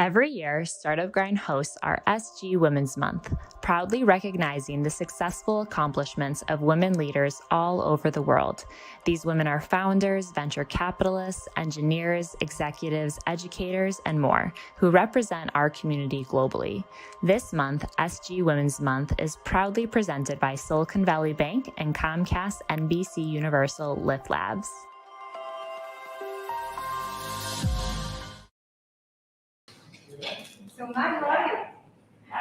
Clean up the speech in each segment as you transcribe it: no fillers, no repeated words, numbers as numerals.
Every year, Startup Grind hosts our SG Women's Month, proudly recognizing the successful accomplishments of women leaders all over the world. These women are founders, venture capitalists, engineers, executives, educators, and more, who represent our community globally. This month, SG Women's Month is proudly presented by Silicon Valley Bank and Comcast NBC Universal Lift Labs. So May, how are you?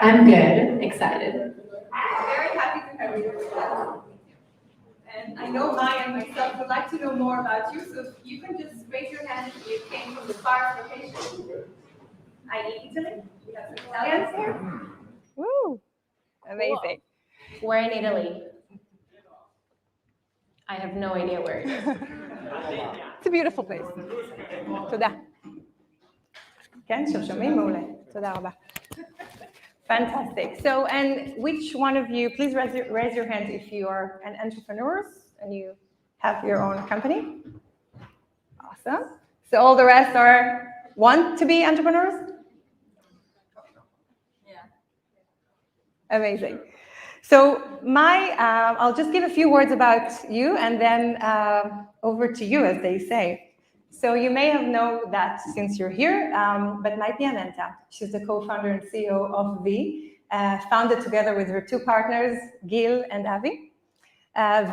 I'm good, excited. I'm very happy to have you here. And I know May and myself would like to know more about you, so if you can just raise your hand if you came from the farthest location, i.e. Italy. We have some Italians here. Woo! Amazing. We're in Italy. I have no idea where it is. It's a beautiful place. תודה. כן, שומעים מעולה. תודה רבה. Fantastic. So, and which one of you, please raise your hand if you are an entrepreneur and you have your own company. Awesome. So all the rest want to be entrepreneurs? Yeah. Amazing. So I'll just give a few words about you and then over to you, as they say. So you may have known that since you're here, but May Piamenta, she's the co-founder and CEO of V, founded together with her two partners, Gil and Avi.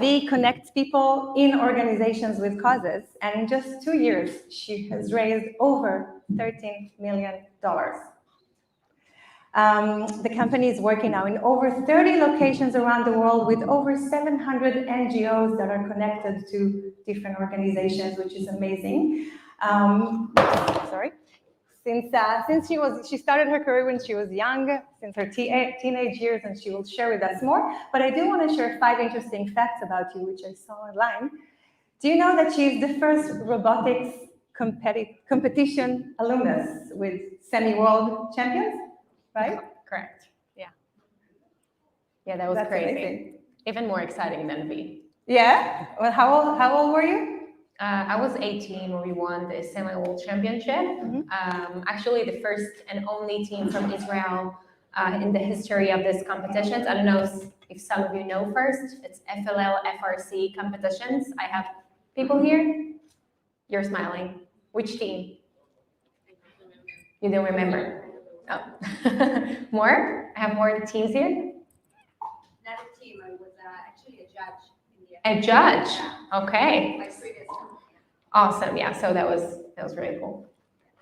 V connects people in organizations with causes, and in just 2 years, she has raised over $13 million. The company is working now in over 30 locations around the world with over 700 NGOs that are connected to different organizations, which is amazing. Sorry. Since she started her career when she was young, since her teenage years, and she will share with us more. But I do want to share 5 interesting facts about you, which I saw online. Do you know that she is the first robotics competition alumnus with semi-world champions? Right? Correct. Yeah. Yeah, that was crazy. Amazing. Even more exciting than V. Yeah? Well, how old were you? I was 18 when we won the semi-world championship. Mm-hmm. Actually, the first and only team from Israel in the history of this competitions. I don't know if some of you know first. It's FLL FRC competitions. I have people here. You're smiling. Which team? You don't remember? Oh. More? I have more teams here? Not a team, I was actually a judge. A judge? Okay. My previous one. Awesome. Yeah, so that was really cool.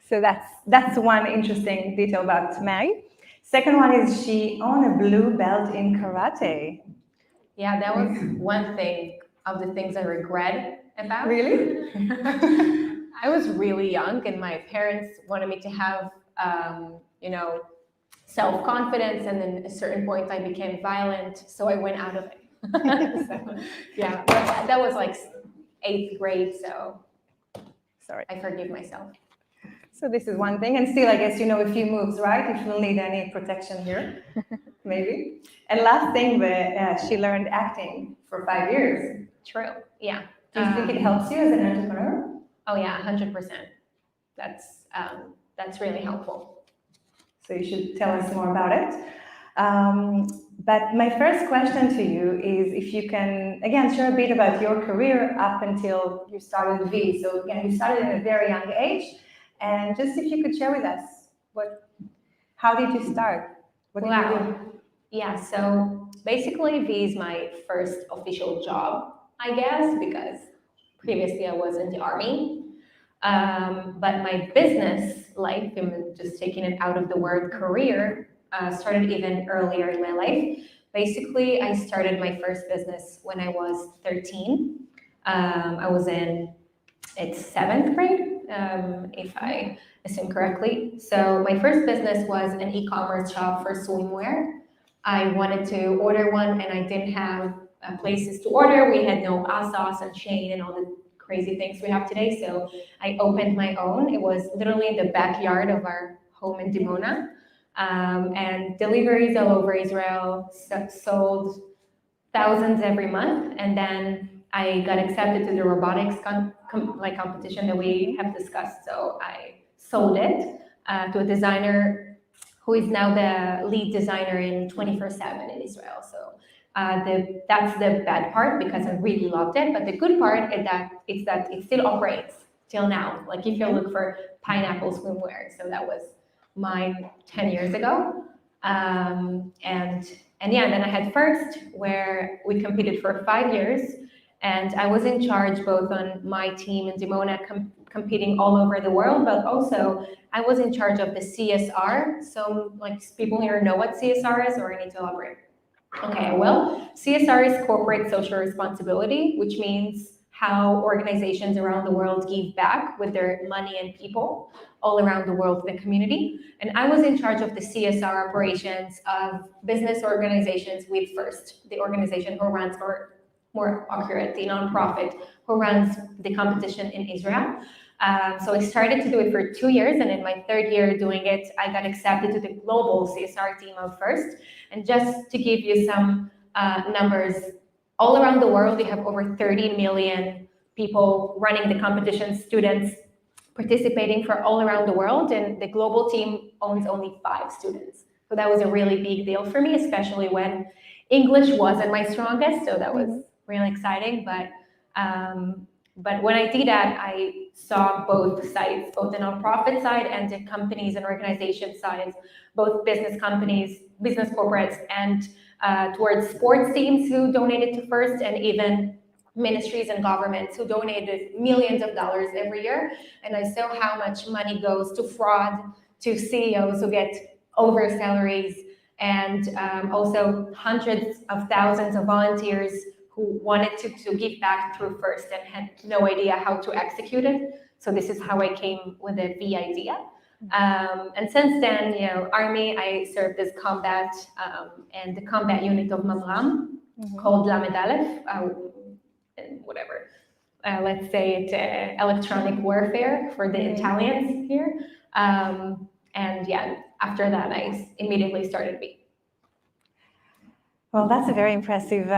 So that's one interesting detail about May. Second one is she owned a blue belt in karate. Yeah, that was one thing of the things I regret about. Really? I was really young and my parents wanted me to have self-confidence, and then at a certain point I became violent, so I went out of it. So, yeah, that was like 8th grade, so Sorry. I forgive myself. So this is one thing, and still I guess you know a few moves, right? If you'll need any protection here, maybe. And last thing, she learned acting for 5 years. True, yeah. Do you think it helps you as an entrepreneur? Oh yeah, 100%. That's really helpful. So you should tell us more about it. But my first question to you is if you can, again, share a bit about your career up until you started V. So again, you started at a very young age. And just if you could share with us, how did you start? What did you do? Yeah, so basically V is my first official job, I guess, because previously I was in the army. But my business life, I'm just taking it out of the word career, started even earlier in my life. Basically, I started my first business when I was 13. I was in 7th grade, if I assume correctly. So my first business was an e-commerce shop for swimwear. I wanted to order one and I didn't have places to order. We had no ASOS and Shein and all the crazy things we have today. So I opened my own. It was literally in the backyard of our home in Dimona. And deliveries all over Israel, sold thousands every month. And then I got accepted to the robotics competition that we have discussed. So I sold it. to a designer who is now the lead designer in 24/7 in Israel. So that's the bad part because I really loved it. But the good part is that it still operates till now. Like if you look for pineapple swimwear, so that was mine 10 years ago. And yeah, then I had First, where we competed for 5 years, and I was in charge both on my team in Dimona competing all over the world, but also I was in charge of the CSR. So like people here know what CSR is, or I need to elaborate? Okay, well, CSR is corporate social responsibility, which means how organizations around the world give back with their money and people all around the world in the community. And I was in charge of the CSR operations of business organizations with First, the organization who runs, or more accurate, the nonprofit who runs the competition in Israel. So I started to do it for 2 years, and in my 3rd year doing it, I got accepted to the global CSR team of First. And just to give you some numbers, all around the world, we have over 30 million people running the competition, students participating for all around the world, and the global team owns only 5 students. So that was a really big deal for me, especially when English wasn't my strongest, so that was really exciting. But when I did that, I saw both sides, both the nonprofit side and the companies and organization sides, both business companies, business corporates, and towards sports teams who donated to First, and even ministries and governments who donated millions of dollars every year. And I saw how much money goes to fraud, to CEOs who get over salaries, and also hundreds of thousands of volunteers who wanted to give back through First and had no idea how to execute it. So this is how I came with the V idea. And since then, Army, I served as combat and the combat unit of Mamram, called Lamed Aleph, whatever. Let's say it electronic warfare for the Italians here. And yeah, after that, I immediately started V. Well, that's a very impressive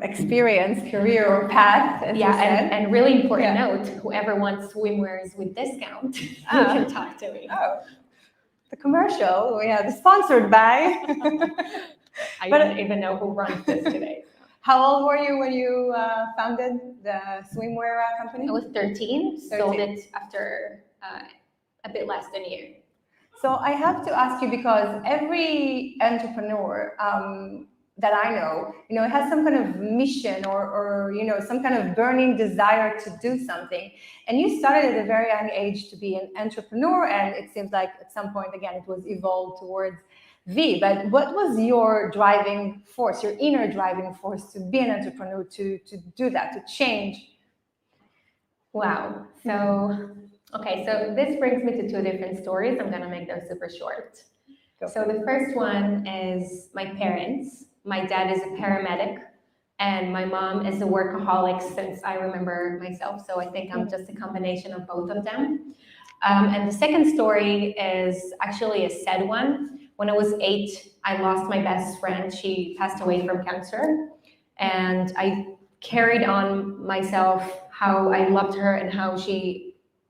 experience, career or path. And really important note, whoever wants swimwears with discount, you can talk to me. Oh, the commercial, sponsored by. I don't even know who runs this today. How old were you when you founded the swimwear company? I was 13, sold it after a bit less than a year. So I have to ask you, because every entrepreneur that I know, has some kind of mission or some kind of burning desire to do something. And you started at a very young age to be an entrepreneur, and it seems like at some point, again, it was evolved towards V. But what was your driving force, your inner driving force to be an entrepreneur, to do that, to change? Wow. Okay, so this brings me to 2 different stories. I'm going to make them super short. So the first one is my parents. My dad is a paramedic, and my mom is a workaholic since I remember myself. So I think I'm just a combination of both of them. And the second story is actually a sad one. When I was 8, I lost my best friend. She passed away from cancer. And I carried on myself how I loved her and how she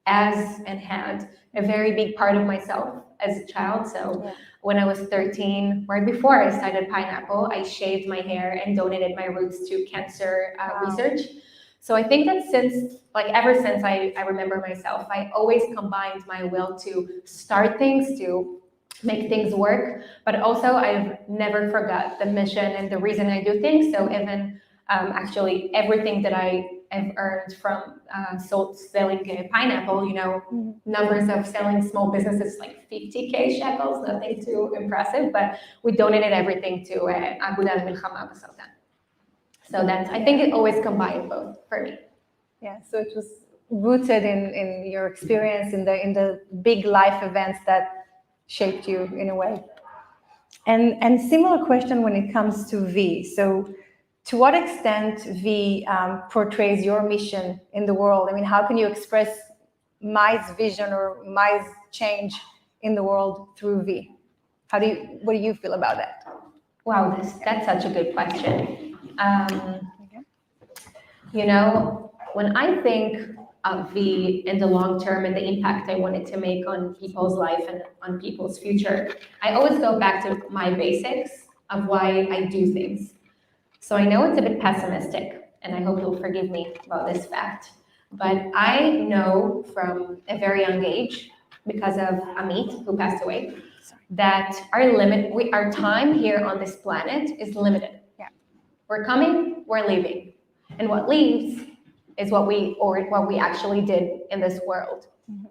had a very big part of myself as a child. So when I was 13, right before I started Pineapple, I shaved my hair and donated my roots to cancer research. So I think that ever since I remember myself, I always combined my will to start things, to make things work, but also I've never forgot the mission and the reason I do things. So even actually everything that I've earned from selling Pineapple, numbers of selling small businesses like 50K shekels, nothing too impressive, but we donated everything to Aguda al-Milchama b'Sartan. So I think it always combined both for me. Yeah, so it was rooted in your experience, in the big life events that shaped you in a way. And similar question when it comes to V. So to what extent V portrays your mission in the world? I mean, how can you express May's vision or May's change in the world through V? What do you feel about that? Wow, that's such a good question. When I think of V in the long term and the impact I wanted to make on people's life and on people's future, I always go back to my basics of why I do things. So I know it's a bit pessimistic, and I hope you'll forgive me about this fact, but I know from a very young age, because of Amit, who passed away, that our time here on this planet is limited. Yeah. We're coming, we're leaving. And what leaves is what we actually did in this world. Mm-hmm.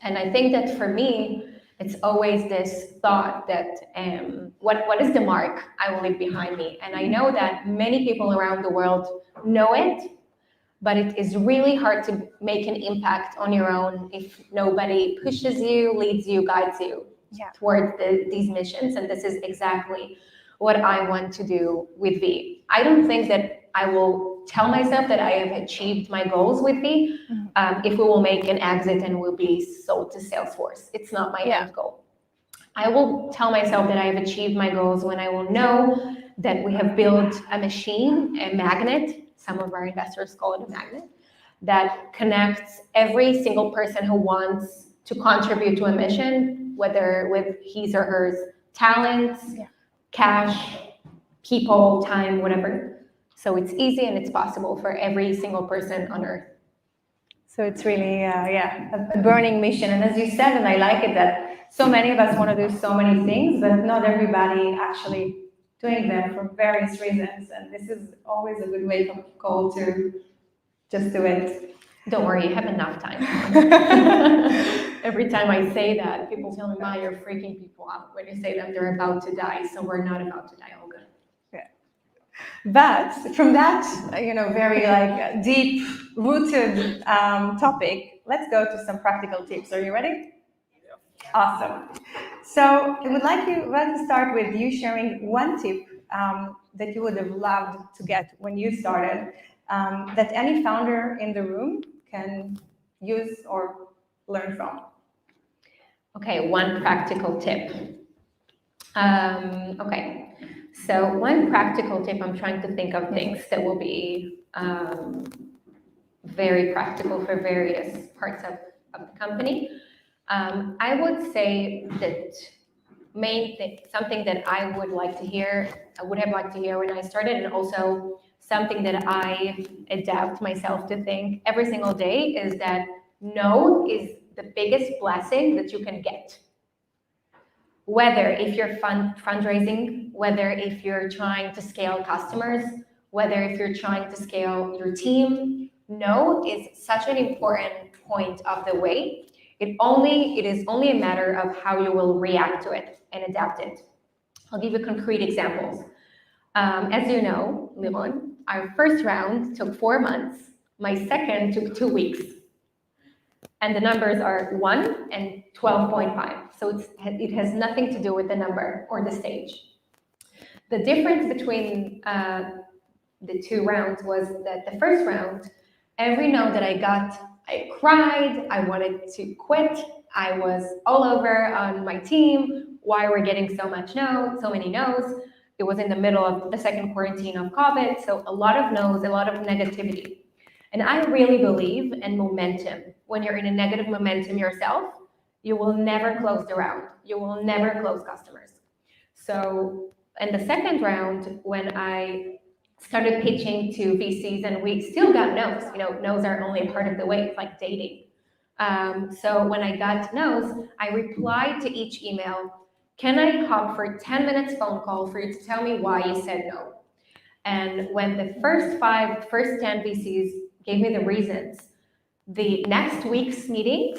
And I think that for me, it's always this thought that what is the mark I will leave behind me? And I know that many people around the world know it, but it is really hard to make an impact on your own if nobody pushes you, leads you, guides you towards these missions. And this is exactly what I want to do with V. I don't think that I will tell myself that I have achieved my goals with V if we will make an exit and will be sold to Salesforce. It's not my end goal. I will tell myself that I have achieved my goals when I will know that we have built a machine, a magnet, some of our investors call it a magnet, that connects every single person who wants to contribute to a mission, whether with his or her talents, cash, people, time, whatever. So it's easy and it's possible for every single person on earth. So it's really, a burning mission. And as you said, and I like it, that so many of us want to do so many things, but not everybody actually doing them for various reasons. And this is always a good wake-up call to just do it. Don't worry, you have enough time. Every time I say that, people tell me, "Ma, you're freaking people out when you say that they're about to die." So we're not about to die, all good. Yeah. But from that, very like deep-rooted topic, let's go to some practical tips. Are you ready? Awesome. So I would like to start with you sharing one tip that you would have loved to get when you started, that any founder in the room can use or learn from. Okay, one practical tip. Okay, so one practical tip, I'm trying to think of things that will be very practical for various parts of the company. I would say that something that I would have liked to hear when I started, and also something that I adapt myself to think every single day, is that no is the biggest blessing that you can get. Whether if you're fundraising, whether if you're trying to scale customers, whether if you're trying to scale your team, no is such an important point of the way. It is only a matter of how you will react to it and adapt it. I'll give you concrete examples. As you know, Lirone, our first round took 4 months. My second took 2 weeks. And the numbers are 1 and 12.5. So it has nothing to do with the number or the stage. The difference between the 2 rounds was that the first round, every no that I got, I cried, I wanted to quit, I was all over on my team, why we're getting so many no's. It was in the middle of the second quarantine of COVID, so a lot of no's, a lot of negativity. And I really believe in momentum. When you're in a negative momentum yourself, you will never close the round. You will never close customers. So in the second round, when I started pitching to VCs, and we still got no's. No's are only a part of the way. It's like dating. So when I got no's, I replied to each email, "Can I hop for 10 minutes phone call for you to tell me why you said no?" And when the first 10 VCs gave me the reasons, the next week's meetings,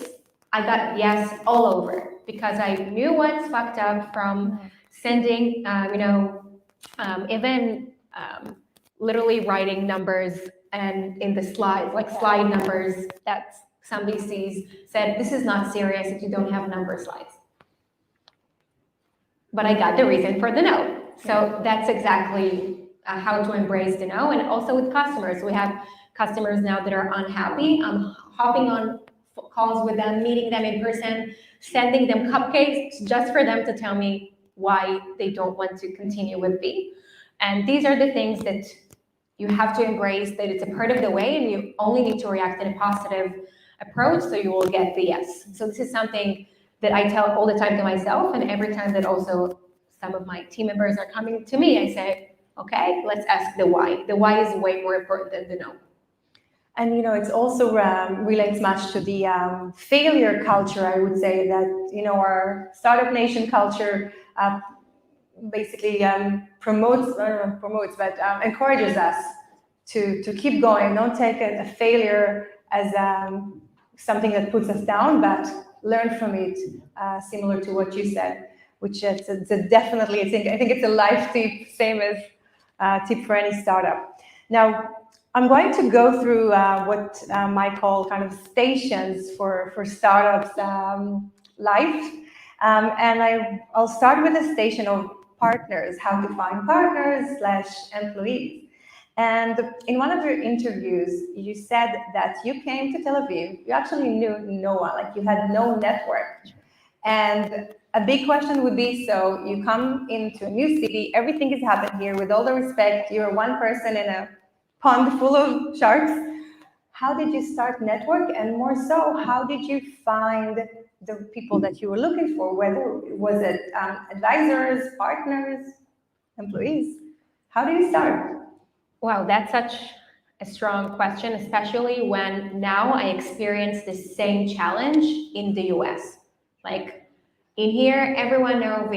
I got yes all over, because I knew what's fucked up from sending, literally writing numbers and in the slides, like slide numbers, that some VCs said, "This is not serious if you don't have number slides." But I got the reason for the no. So that's exactly how to embrace the no. And also with customers, we have customers now that are unhappy. I'm hopping on calls with them, meeting them in person, sending them cupcakes just for them to tell me why they don't want to continue with V. And these are the things that you have to embrace, that it's a part of the way, and you only need to react in a positive approach, so you will get the yes. So this is something that I tell all the time to myself, and every time that also some of my team members are coming to me, I say, okay, let's ask the why. The why is way more important than the no. And it's also relates much to the failure culture. I would say that our Startup Nation culture basically encourages us to keep going. Don't take a failure as something that puts us down, but learn from it. Similar to what you said, which is definitely I think it's a life tip, same as tip for any startup. Now, I'm going to go through what I call kind of stations for startups life, and I'll start with the station of partners, how to find partners / employees. And in one of your interviews, you said that you came to Tel Aviv, you actually knew no one, like you had no network. And a big question would be, so you come into a new city, everything has happened here, with all the respect, you're one person in a pond full of sharks. How did you start network? And more so, how did you find the people that you were looking for? Whether was it advisors, partners, employees? How do you start? Wow, that's such a strong question, especially when now I experience the same challenge in the US. Like in here, everyone knows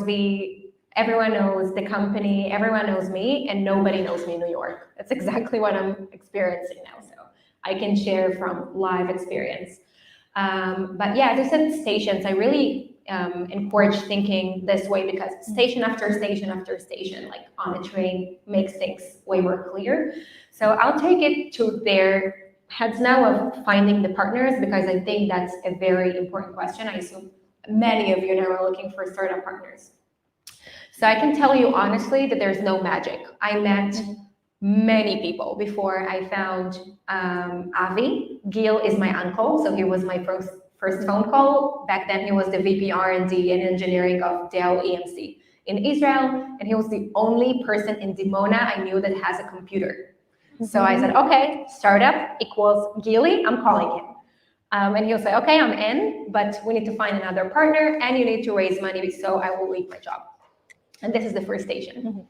me. Everyone knows the company, everyone knows me, and nobody knows me in New York. That's exactly what I'm experiencing now. So I can share from live experience. But yeah, as I said, stations, I really encourage thinking this way, because station after station after station, like on a train, makes things way more clear. So I'll take it to their heads now of finding the partners, because I think that's a very important question. I assume many of you now are looking for startup partners. So I can tell you honestly that there's no magic. I met many people before I found Avi. Gil is my uncle, so he was my first phone call. Back then he was the VP R&D and engineering of Dell EMC in Israel, and he was the only person in Dimona I knew that has a computer. So I said, okay, startup equals Gili, I'm calling him. And he'll say, okay, I'm in, but we need to find another partner and you need to raise money, so I will leave my job. And this is the first station.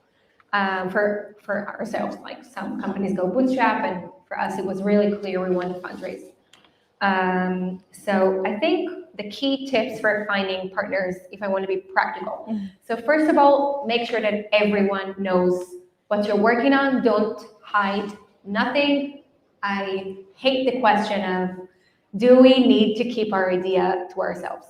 For ourselves, like some companies go bootstrap, and for us it was really clear we want to fundraise. So I think the key tips for finding partners, if I want to be practical. So first of all, make sure that everyone knows what you're working on. Don't hide nothing. I hate the question of, do we need to keep our idea to ourselves?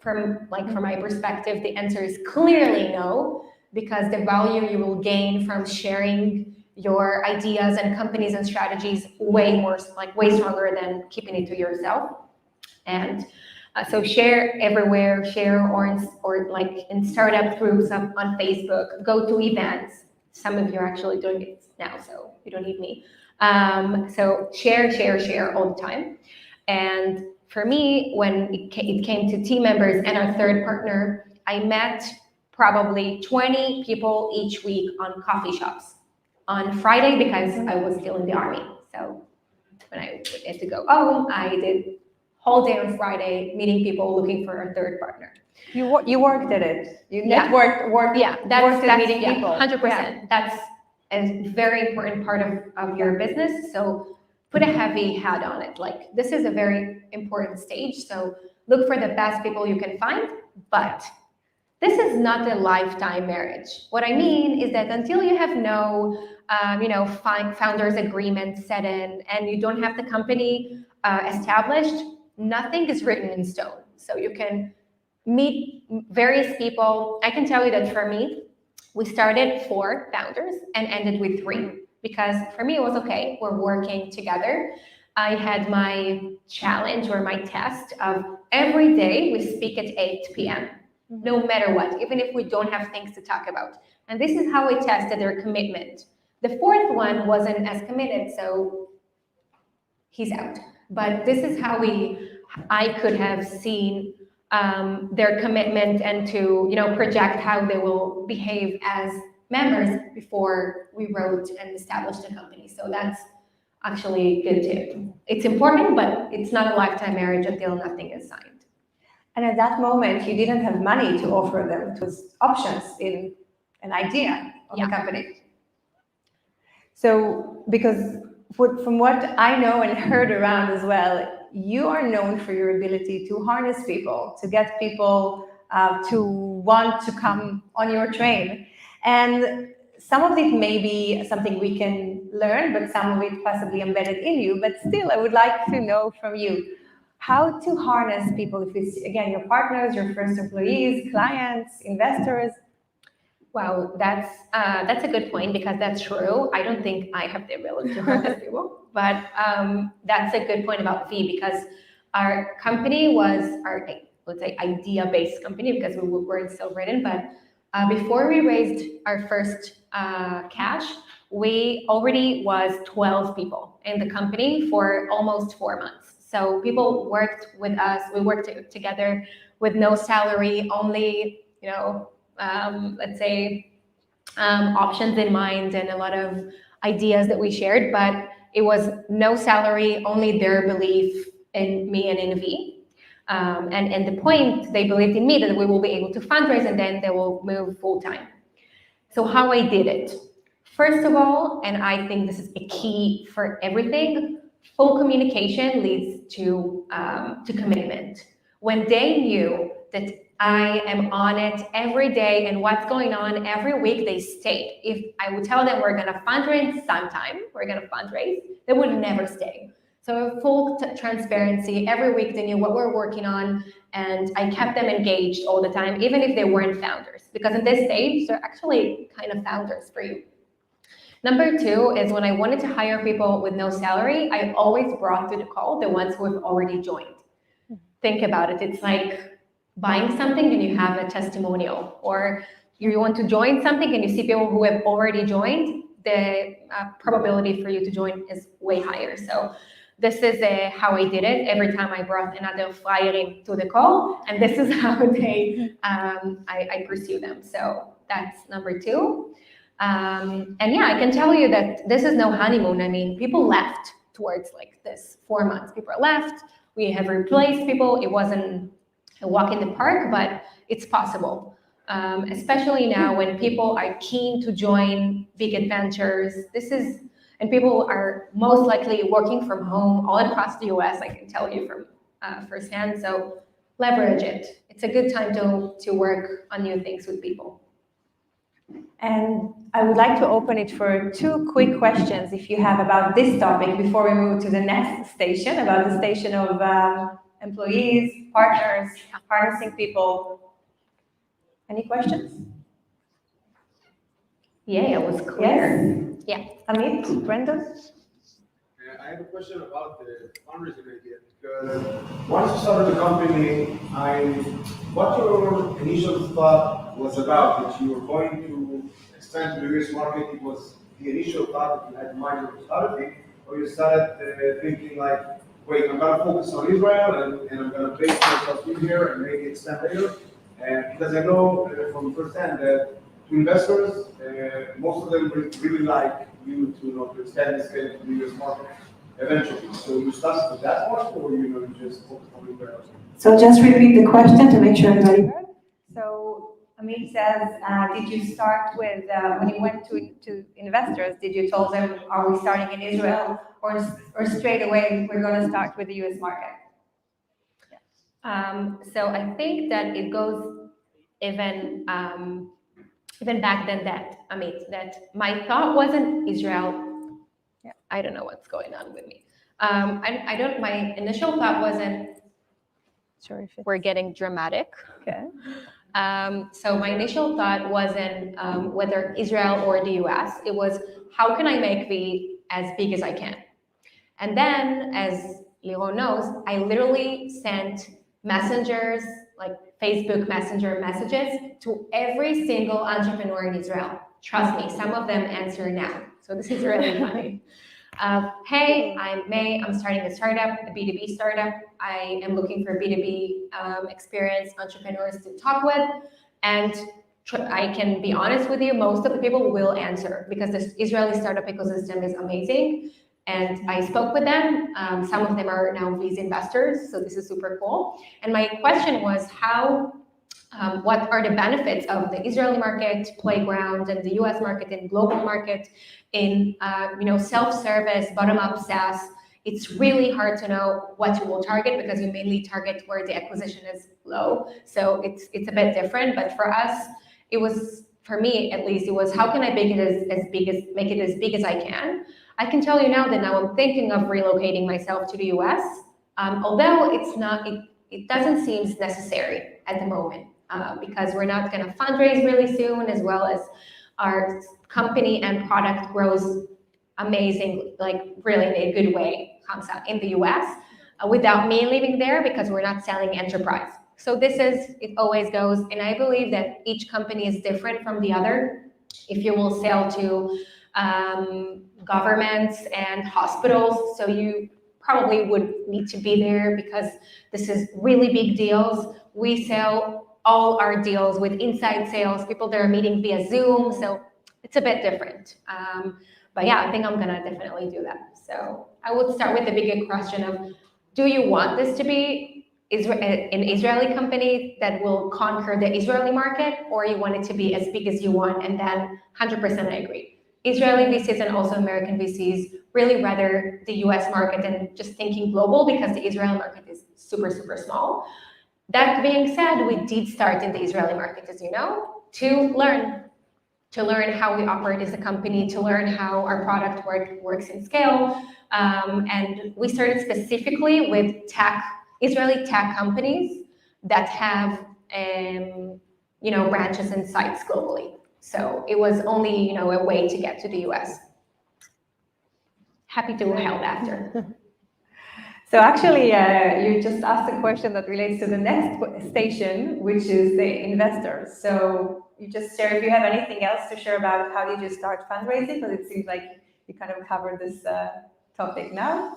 From my perspective, the answer is clearly no, because the value you will gain from sharing your ideas and companies and strategies way stronger than keeping it to yourself. And so share everywhere, or like in startup groups on Facebook, go to events. Some of you are actually doing it now, so you don't need me. So share all the time. And for me, when it came to team members and our third partner, I met probably 20 people each week on coffee shops. On Friday, because I was still in the army. So when I had to go home, I did whole day on Friday meeting people, looking for a third partner. You worked at it. You networked, worked at meeting people. 100%. Yeah. That's a very important part of your business. So put a heavy hat on it. Like, this is a very important stage. So look for the best people you can find, but this is not a lifetime marriage. What I mean is that until you have no, founders agreement set in, and you don't have the company established, nothing is written in stone. So you can meet various people. I can tell you that for me, we started 4 founders and ended with 3, because for me it was okay, we're working together. I had my challenge or my test of every day we speak at 8 p.m. no matter what, even if we don't have things to talk about. And this is how we tested their commitment. The 4th one wasn't as committed, so he's out. But this is how I could have seen their commitment and to project how they will behave as members before we wrote and established the company. So that's actually good too. It's important, but it's not a lifetime marriage until nothing is signed. And at that moment, you didn't have money to offer them. It was options in an idea of the company. So, because from what I know and heard around as well, you are known for your ability to harness people, to get people to want to come on your train. And some of it may be something we can learn, but some of it possibly embedded in you. But still, I would like to know from you how to harness people, if it's, again, your partners, your first employees, clients, investors. Wow, that's a good point, because that's true. I don't think I have the ability to harness people, but that's a good point about V, because our company was our, let's say, idea-based company, because we weren't still written. But before we raised our first cash, we already was 12 people in the company for almost 4 months. So people worked with us. We worked together with no salary, only, let's say, options in mind, and a lot of ideas that we shared, but it was no salary, only their belief in me and in V. And the point, they believed in me that we will be able to fundraise, and then they will move full time. So how I did it? First of all, and I think this is a key for everything, full communication leads to commitment. When they knew that I am on it every day and what's going on every week, they stayed. If I would tell them we're going to fundraise sometime, they would never stay. So full transparency. Every week they knew what we're working on, and I kept them engaged all the time, even if they weren't founders, because at this stage, they're actually kind of founders for you. Number two is, when I wanted to hire people with no salary, I always brought to the call the ones who have already joined. Think about it. It's like buying something and you have a testimonial, or you want to join something and you see people who have already joined, the probability for you to join is way higher. So this is how I did it. Every time I brought another flyering to the call, and this is how I pursue them. So that's number two. And yeah, I can tell you that this is no honeymoon. I mean, people left towards like this 4 months. People left. We have replaced people. It wasn't a walk in the park, but it's possible. Especially now when people are keen to join big adventures. And people are most likely working from home all across the US, I can tell you from firsthand. So leverage it. It's a good time to work on new things with people. And I would like to open it for 2 quick questions, if you have, about this topic before we move to the next station, about the station of employees, partners, harnessing people. Any questions? Yeah, it was clear. Yes. Yeah. Amit, Brendan? I have a question about the fundraising idea, because once you started the company, what your initial thought was about, that you were going to expand to the US market. It was the initial thought that you had in mind when you started, or you started thinking like, wait, I'm going to focus on Israel and I'm going to base myself in here and maybe expand later. And because I know from firsthand that to investors, most of them really like you to expand this to the US market eventually. So you started with that one, or you just focus on Israel? So just repeat the question to make sure everybody heard. So Amit says, did you start with, when you went to investors, did you tell them, are we starting in Israel, or straight away we're going to start with the US market? So I think that it goes even back than that, Amit, that my thought wasn't Israel. Yeah, I don't know what's going on with me. My initial thought wasn't, Sure, we're getting dramatic. Okay. So my initial thought wasn't whether Israel or the US. It was, how can I make V as big as I can? And then, as Lirone knows, I literally sent messengers, like Facebook Messenger messages, to every single entrepreneur in Israel. Trust me, some of them answer now. So this is really funny. Hey, I'm May. I'm starting a startup, a B2B startup. I am looking for B2B experienced entrepreneurs to talk with. And I can be honest with you, most of the people will answer, because the Israeli startup ecosystem is amazing. And I spoke with them. Some of them are now VC investors, so this is super cool. And my question was what are the benefits of the Israeli market playground and the US market and global market in self-service, bottom-up SaaS? It's really hard to know what you will target because you mainly target where the acquisition is low. So it's a bit different. But for us, it was, for me at least, it was how can I make it as big as I can? I can tell you now that now I'm thinking of relocating myself to the US, although it doesn't seem necessary at the moment because we're not going to fundraise really soon, as well as our company and product grows amazing, like really in a good way, in the US without me living there because we're not selling enterprise. So it always goes, and I believe that each company is different from the other. If you will sell to governments and hospitals, so you probably would need to be there because this is really big deals. We sell all our deals with inside sales, people that are meeting via Zoom, so it's a bit different. But yeah, I think I'm gonna definitely do that. So I would start with the bigger question of, do you want this to be an Israeli company that will conquer the Israeli market, or you want it to be as big as you want? And then 100% I agree. Israeli VCs and also American VCs really rather the US market and just thinking global because the Israeli market is super, super small. That being said, we did start in the Israeli market, as you know, to learn how we operate as a company, to learn how our product works in scale. And we started specifically with Israeli tech companies that have branches and sites globally. So it was only a way to get to the US. Happy to help after. So actually, you just asked a question that relates to the next station, which is the investors. So you just share if you have anything else to share about how did you start fundraising, because it seems like you kind of covered this topic now.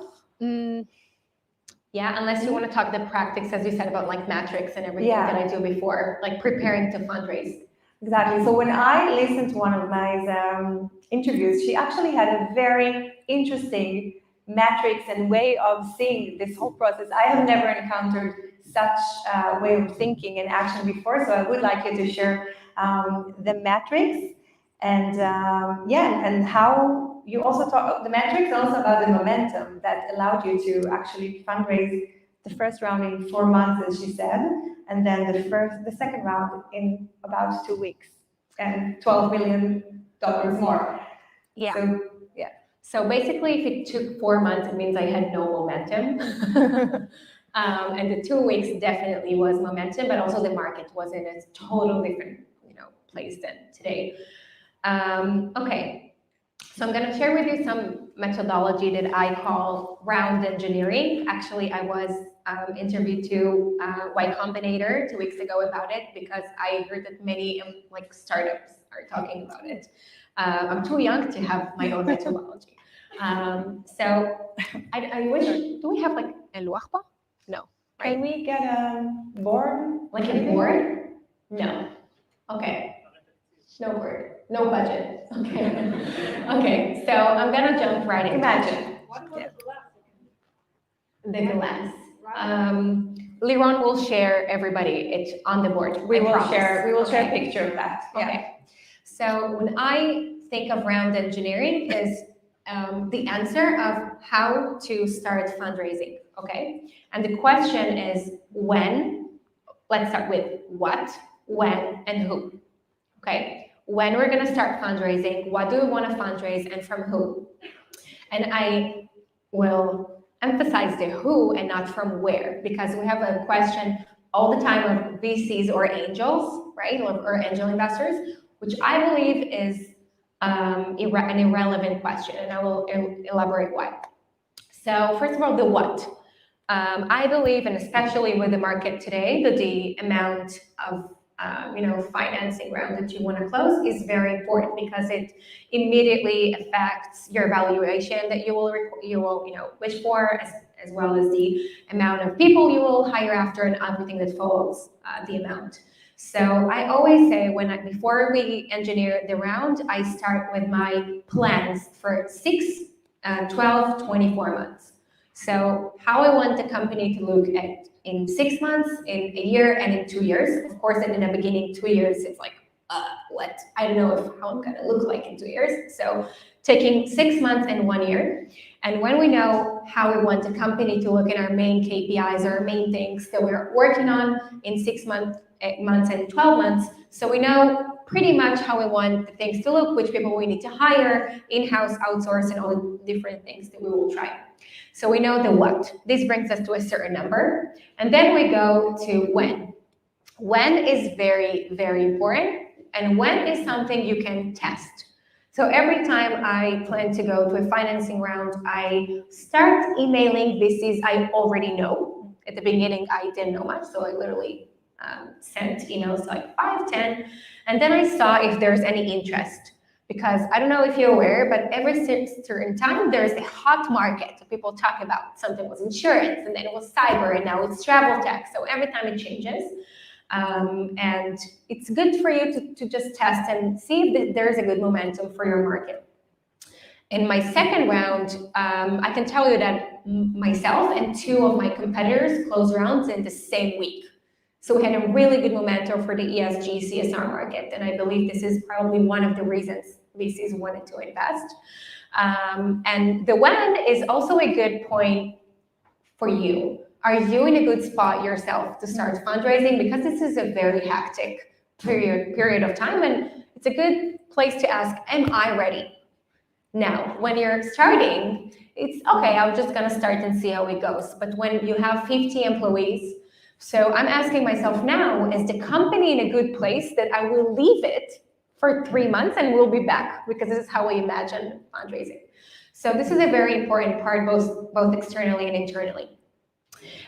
Yeah, unless you want to talk the practice, as you said, about like metrics and everything that I do before, like preparing to fundraise. Exactly. So when I listened to one of my interviews, she actually had a very interesting metrics and way of seeing this whole process. I have never encountered such a way of thinking and action before, so I would like you to share the metrics and and how you also talk the metrics, also about the momentum that allowed you to actually fundraise the first round in 4 months, as she said, and then the second round in about 2 weeks, and $12 million more. Yeah. So, So basically, if it took 4 months, it means I had no momentum. And the 2 weeks definitely was momentum, but also the market was in a totally different place than today. Okay, so I'm going to share with you some methodology that I call round engineering. Actually, I was interviewed to Y Combinator 2 weeks ago about it because I heard that many startups are talking about it. I'm too young to have my own methodology. So I wish, do we have like a luach pa? No. Right? can we get a board? Like a board? No. Okay. No board. No budget. Okay. Okay. So I'm gonna jump right into Imagine. What about the glass. Lirone will share everybody it on the board. We will share a picture of that. Yeah. Okay. So when I think of round engineering is the answer of how to start fundraising. Okay. And the question is when. Let's start with what, when, and who. Okay. When we're going to start fundraising, what do we want to fundraise and from who? And I will emphasize the who and not from where, because we have a question all the time of VCs or angels, right? Or angel investors, which I believe is an irrelevant question, and I will elaborate why. So first of all, the what. I believe, and especially with the market today, that the amount of financing round that you want to close is very important because it immediately affects your valuation that you will wish for, as well as the amount of people you will hire after and everything that follows the amount. So I always say before we engineer the round, I start with my plans for 6 12, 24 months. So how I want the company to look at in 6 months, in a year, and in 2 years. Of course, in the beginning, 2 years, it's like, what? I don't know how I'm gonna look like in 2 years. So taking 6 months and 1 year. And when we know how we want the company to look at our main KPIs, our main things that we're working on in 6 months and 12 months, so we know pretty much how we want the things to look, which people we need to hire, in-house, outsource, and all the different things that we will try. So we know the what. This brings us to a certain number. And then we go to when. When is very, very important. And when is something you can test. So every time I plan to go to a financing round, I start emailing VCs I already know. At the beginning, I didn't know much, so I literally sent emails like 5, 10, and then I saw if there's any interest. Because I don't know if you're aware, but every certain time there's a hot market. People talk about something was insurance, and then it was cyber, and now it's travel tech. So every time it changes. And it's good for you to just test and see if there's a good momentum for your market. In my second round, I can tell you that myself and 2 of my competitors closed rounds in the same week. So we had a really good momentum for the ESG CSR market. And I believe this is probably one of the reasons VCs wanted to invest. And the when is also a good point for you. Are you in a good spot yourself to start fundraising? Because this is a very hectic period of time, and it's a good place to ask, am I ready? Now, when you're starting, it's okay, I'm just gonna start and see how it goes. But when you have 50 employees, so I'm asking myself now, is the company in a good place that I will leave it for 3 months and we'll be back? Because this is how we imagine fundraising. So this is a very important part, both externally and internally.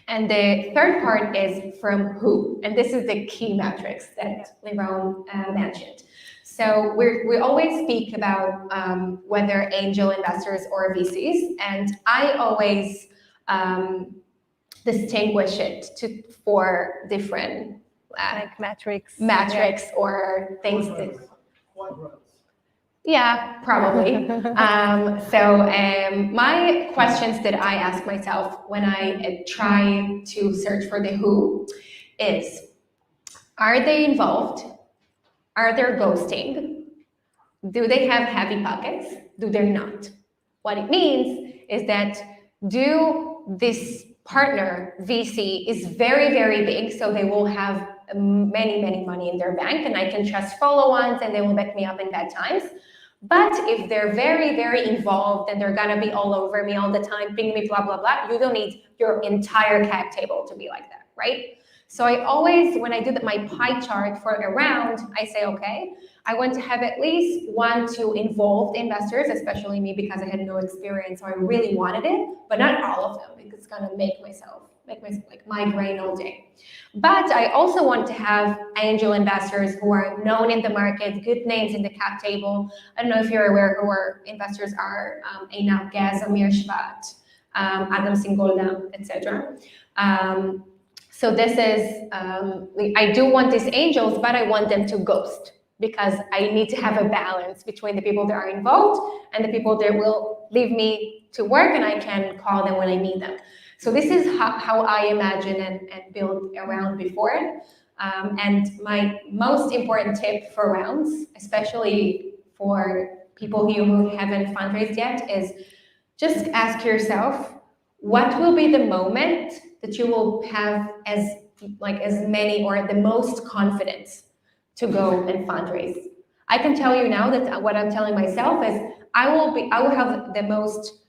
And the third part is from who, and this is the key metrics that Lirone mentioned. So we always speak about whether angel investors or VCs, and I always distinguish it for different like metrics or things that. Yeah, probably. My questions that I ask myself when I try to search for the who is, are they involved? Are they ghosting? Do they have heavy pockets? Do they not? What it means is that do this partner VC is very, very big, so they will have many, many money in their bank, and I can trust follow-ons and they will back me up in bad times. But if they're very, very involved and they're gonna be all over me all the time, ping me, blah, blah, blah, you don't need your entire cap table to be like that, right? So I always, when I do my pie chart for a round, I say, okay, I want to have at least 1, 2 involved investors, especially me because I had no experience, so I really wanted it, but not all of them, because it's gonna make myself like migraine all day. But I also want to have angel investors who are known in the market, good names in the cap table. I don't know if you're aware who our investors are, Einab Gaz, Amir Shvat, Adam Singolda, etc. So this is, I do want these angels, but I want them to ghost, because I need to have a balance between the people that are involved and the people that will leave me to work and I can call them when I need them. So this is how I imagine and build a round before it. And my most important tip for rounds, especially for people who haven't fundraised yet, is just ask yourself, what will be the moment that you will have as many or the most confidence to go and fundraise? I can tell you now that what I'm telling myself is I will have the most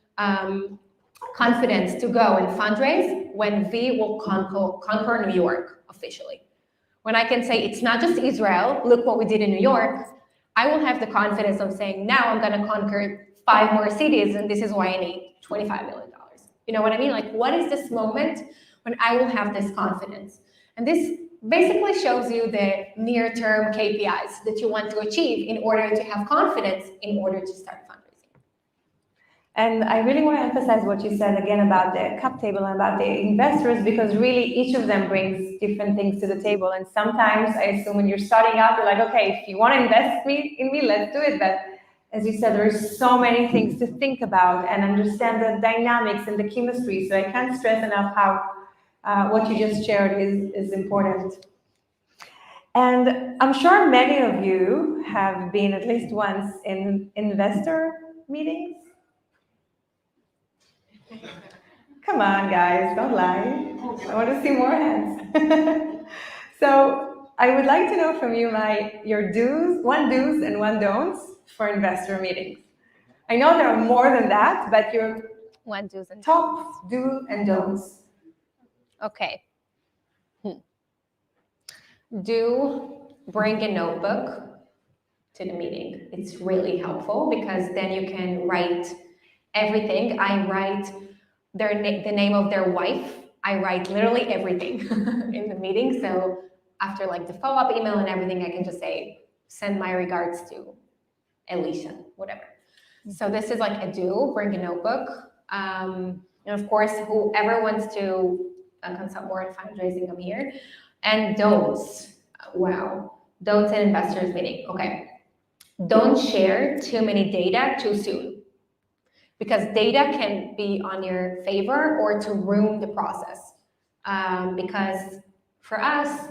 confidence to go and fundraise when we will conquer New York officially. When I can say it's not just Israel, look what we did in New York, I will have the confidence of saying, now I'm gonna conquer 5 more cities and this is why I need $25 million. You know what I mean? Like, what is this moment when I will have this confidence? And this basically shows you the near-term KPIs that you want to achieve in order to have confidence in order to start fundraising. And I really want to emphasize what you said again about the cap table and about the investors, because really each of them brings different things to the table. And sometimes I assume when you're starting out, you're like, okay, if you want to invest in me, let's do it. But as you said, there's so many things to think about and understand the dynamics and the chemistry. So I can't stress enough how what you just shared is important. And I'm sure many of you have been at least once in investor meetings. Come on, guys, don't lie. I want to see more hands. So I would like to know from you your do's and one don'ts for investor meetings. I know there are more than that, but your One do's and top do and don'ts. Okay. Do bring a notebook to the meeting. It's really helpful because then you can write everything. I write the name of their wife. I write literally everything in the meeting. So after like the follow-up email and everything, I can just say, send my regards to Alicia, whatever. So this is like a do, bring a notebook. And of course, whoever wants to consult more in fundraising, I'm here. And don'ts, wow, don'ts in investors meeting. Okay, don't share too many data too soon, because data can be on your favor or to ruin the process. Because for us,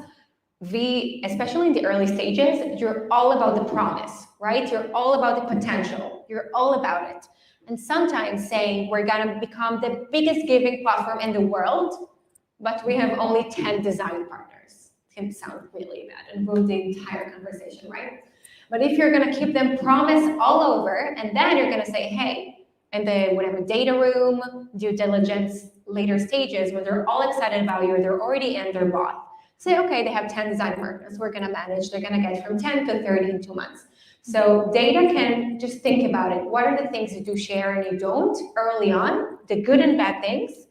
especially in the early stages, you're all about the promise, right? You're all about the potential. You're all about it. And sometimes saying we're gonna become the biggest giving platform in the world, but we have only 10 design partners. It can sound really bad and ruin the entire conversation, right? But if you're gonna keep them promise all over, and then you're gonna say, hey, in the whatever data room, due diligence, later stages, when they're all excited about you, they're already in their bot. Say, okay, they have 10 design partners. We're gonna manage, they're gonna get from 10 to 30 in 2 months. So data can, just think about it. What are the things you do share and you don't early on, the good and bad things,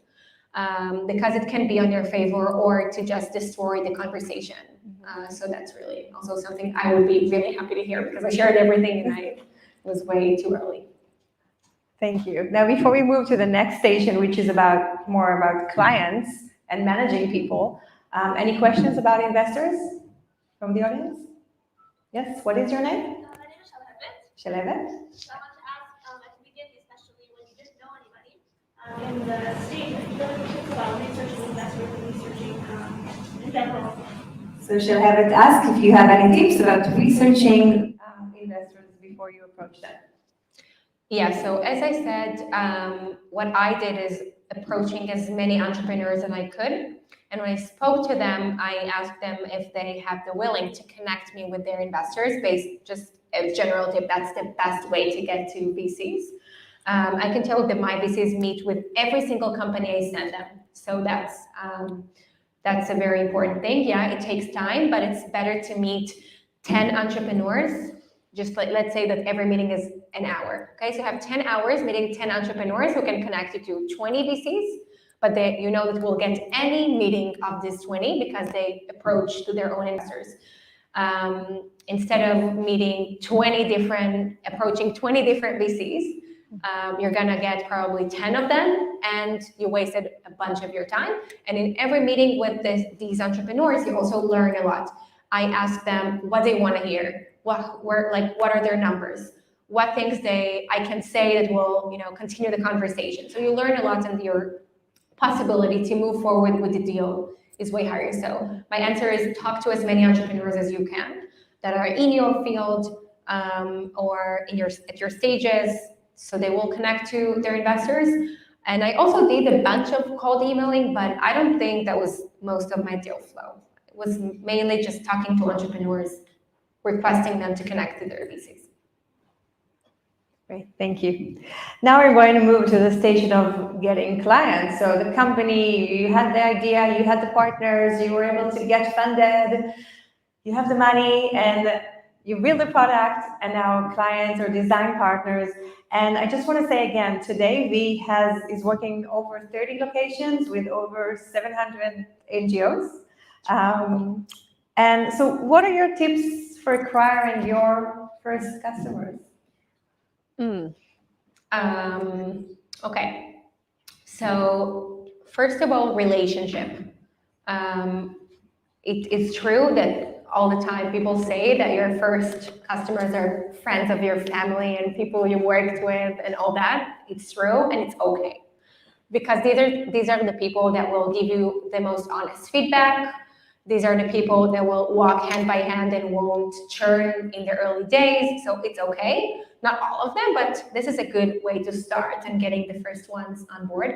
because it can be on your favor or to just destroy the conversation. So that's really also something I would be really happy to hear, because I shared everything and I was way too early. Thank you. Now, before we move to the next station, which is more about clients and managing people, any questions about investors from the audience? Yes, what is your name? My name is Shalhevet. Shalevet? So I want to ask, at the beginning, especially when you didn't know anybody, in the statement, really think about researching investors and researching in general. So Shalevet asked if you have any tips about researching investors before you approach them. Yeah, so as I said, what I did is approaching as many entrepreneurs as I could. And when I spoke to them, I asked them if they have the willing to connect me with their investors, based just a general tip. That's the best way to get to VCs. I can tell that my VCs meet with every single company I send them. So that's a very important thing. Yeah, it takes time, but it's better to meet 10 entrepreneurs. Just like, let's say that every meeting is an hour. Okay, so you have 10 hours meeting 10 entrepreneurs who can connect you to 20 VCs, but you know that we'll get any meeting of these 20 because they approach to their own investors. Instead of meeting approaching 20 different VCs, you're gonna get probably 10 of them, and you wasted a bunch of your time. And in every meeting with these entrepreneurs, you also learn a lot. I ask them what they want to hear, what are their numbers, what things I can say that will continue the conversation. So you learn a lot, and your possibility to move forward with the deal is way higher. So my answer is talk to as many entrepreneurs as you can that are in your field or at your stages, so they will connect to their investors. And I also did a bunch of cold emailing, but I don't think that was most of my deal flow. It was mainly just talking to entrepreneurs, requesting them to connect to their VCs. Great, thank you. Now we're going to move to the station of getting clients. So the company, you had the idea, you had the partners, you were able to get funded, you have the money, and you build the product, and now clients or design partners. And I just want to say again, today is working over 30 locations with over 700 NGOs. And so what are your tips for acquiring your first customers? Okay, so first of all, relationship. It's true that all the time. People say that your first customers are friends of your family and people you worked with and all that. It's true and it's okay. Because these are the people that will give you the most honest feedback. These are the people that will walk hand by hand and won't churn in the early days. So it's okay. Not all of them, but this is a good way to start and getting the first ones on board.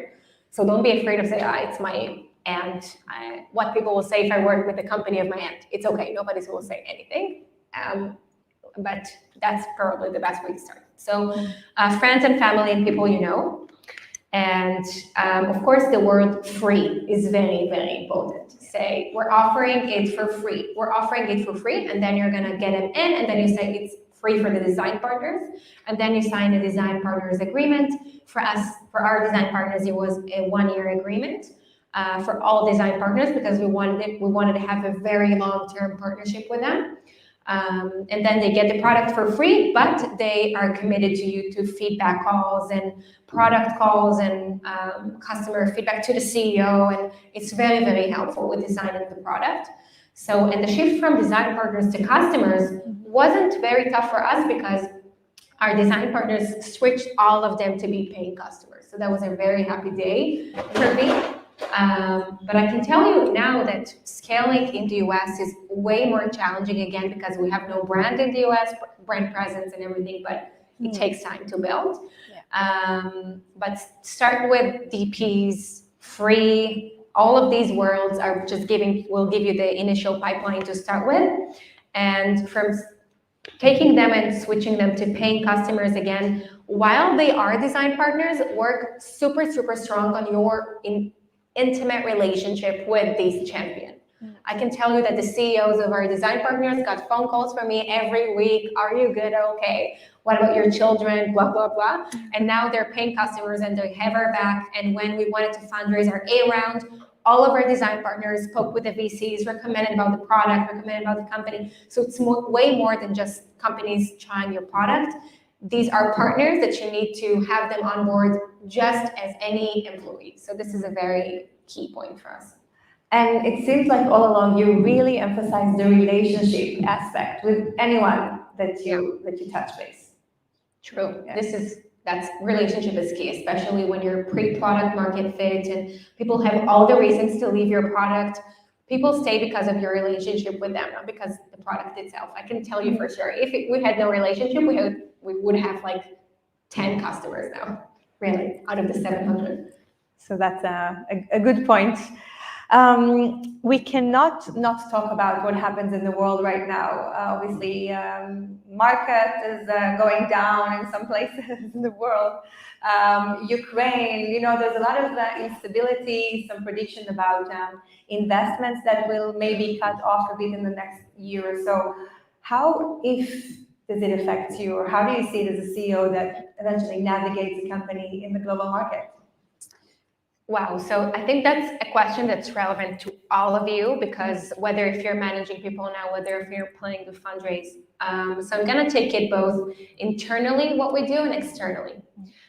So don't be afraid of saying, it's my aunt. What people will say if I work with the company of my aunt. It's okay. Nobody will say anything. But that's probably the best way to start. So friends and family and people you know. And of course, the word free is very, very important. Say, we're offering it for free. We're offering it for free, and then you're gonna get them in, and then you say it's free for the design partners, and then you sign the design partners agreement. For us, for our design partners, it was a 1-year agreement for all design partners because we wanted to have a very long-term partnership with them. And then they get the product for free, but they are committed to you to feedback calls and product calls and customer feedback to the CEO. And it's very, very helpful with designing the product. So, and the shift from design partners to customers wasn't very tough for us because our design partners switched all of them to be paying customers. So that was a very happy day for me. But I can tell you now that scaling in the US is way more challenging again because we have no brand in the US, brand presence and everything, but it takes time to build. But start with DPs, free, all of these worlds are just will give you the initial pipeline to start with. And from taking them and switching them to paying customers again, while they are design partners, work super, super strong on your intimate relationship with these champions. I can tell you that the CEOs of our design partners got phone calls from me every week. Are you good? Okay. What about your children? Blah, blah, blah. And now they're paying customers and they have our back. And when we wanted to fundraise our A round, all of our design partners spoke with the VCs, recommended about the product, recommended about the company. So it's way more than just companies trying your product. These are partners that you need to have them on board just as any employee. So this is a very key point for us. And it seems like all along you really emphasize the relationship aspect with anyone that you touch base. True. Yeah. That's relationship is key, especially when you're pre-product market fit and people have all the reasons to leave your product. People stay because of your relationship with them, not because the product itself. I can tell you for sure, if we had no relationship, we would have like 10 customers now, really, out of the 700. So that's a good point. We cannot not talk about what happens in the world right now. Obviously, market is going down in some places in the world. Ukraine, there's a lot of instability, some prediction about investments that will maybe cut off a bit in the next year or so. How, if does it affect you, or how do you see it as a CEO that eventually navigates a company in the global market? Wow, so I think that's a question that's relevant to all of you because whether if you're managing people now, whether if you're planning to fundraise. So I'm gonna take it both internally, what we do, and externally.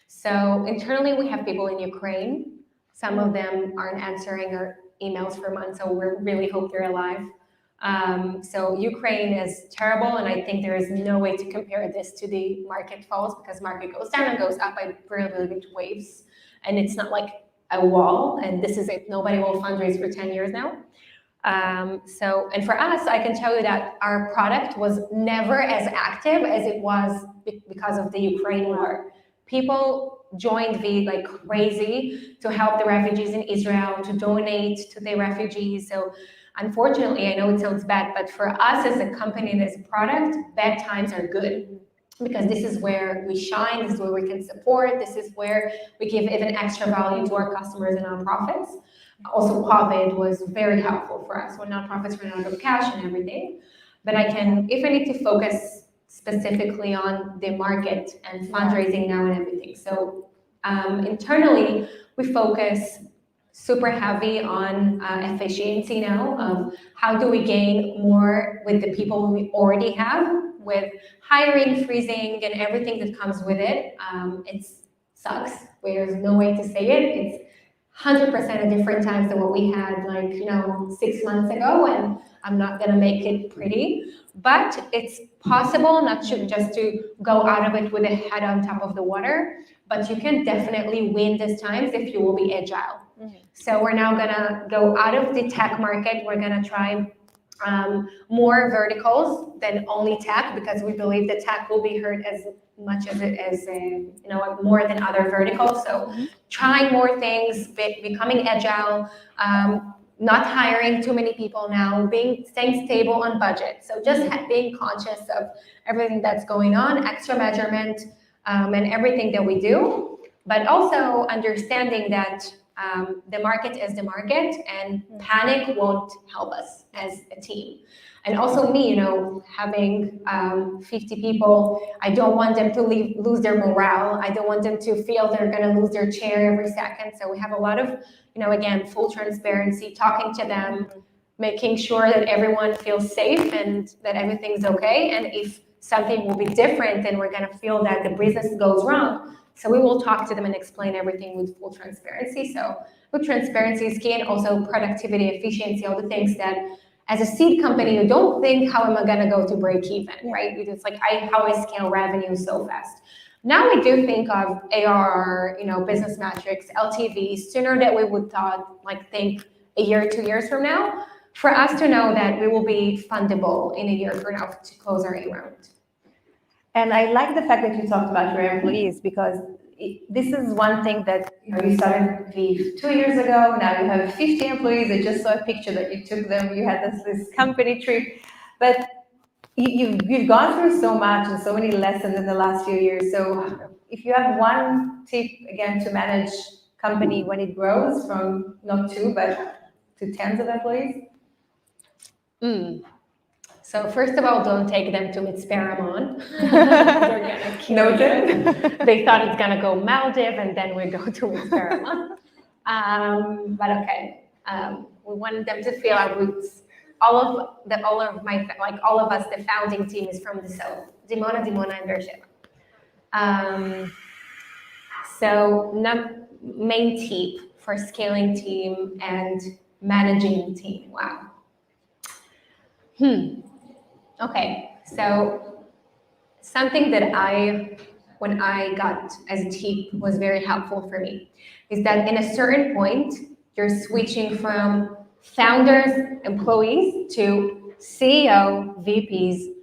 So internally, we have people in Ukraine. Some of them aren't answering our emails for months, so we really hope they're alive. So Ukraine is terrible, and I think there is no way to compare this to the market falls because market goes down and goes up by really big waves, and it's not like a wall, and this is it. Nobody will fundraise for 10 years now. And for us, I can tell you that our product was never as active as it was because of the Ukraine war. People joined V like crazy to help the refugees in Israel, to donate to the refugees. So unfortunately, I know it sounds bad, but for us as a company and as a product, bad times are good. Because this is where we shine, this is where we can support, this is where we give even extra value to our customers and nonprofits. Also, COVID was very helpful for us when nonprofits ran out of cash and everything. But if I need to focus specifically on the market and fundraising now and everything. So internally, we focus super heavy on efficiency now of how do we gain more with the people we already have, with hiring, freezing, and everything that comes with it. It sucks. There's no way to say it. It's 100% a different times than what we had 6 months ago. And I'm not going to make it pretty, but it's possible not just to go out of it with a head on top of the water, but you can definitely win these times if you will be agile. So we're now going to go out of the tech market. We're going to try more verticals than only tech, because we believe that tech will be hurt as much as it is, more than other verticals. So trying more things, becoming agile, not hiring too many people now, staying stable on budget. So just being conscious of everything that's going on, extra measurement, and everything that we do, but also understanding that the market is the market, and panic won't help us as a team. And also me, having 50 people, I don't want them to lose their morale. I don't want them to feel they're going to lose their chair every second. So we have a lot of, again, full transparency, talking to them, making sure that everyone feels safe and that everything's okay. And if something will be different, then we're going to feel that the business goes wrong. So we will talk to them and explain everything with full transparency. So with transparency is key, and also productivity, efficiency, all the things that as a seed company, you don't think, how am I going to go to break even, right? It's like how I scale revenue so fast. Now we do think of ARR, business metrics, LTV, sooner than we would think a year, 2 years from now, for us to know that we will be fundable in a year from now to close our A round. And I like the fact that you talked about your employees, because this is one thing that you started Viv 2 years ago. Now you have 50 employees. I just saw a picture that you took them. You had this company trip, but you've gone through so much and so many lessons in the last few years. So if you have one tip again to manage company when it grows from not 2 but to tens of employees. So first of all, don't take them to Mitzperamon. They're gonna kill you. They thought it's gonna go Maldives, and then we go to Mitzperamon. But okay, we wanted them to feel our roots. All of us, the founding team is from the south, Dimona, and Beersheba. So main tip for scaling team and managing team. Wow. Okay, so something that when I got as a tip was very helpful for me is that in a certain point, you're switching from founders, employees to CEO, VPs,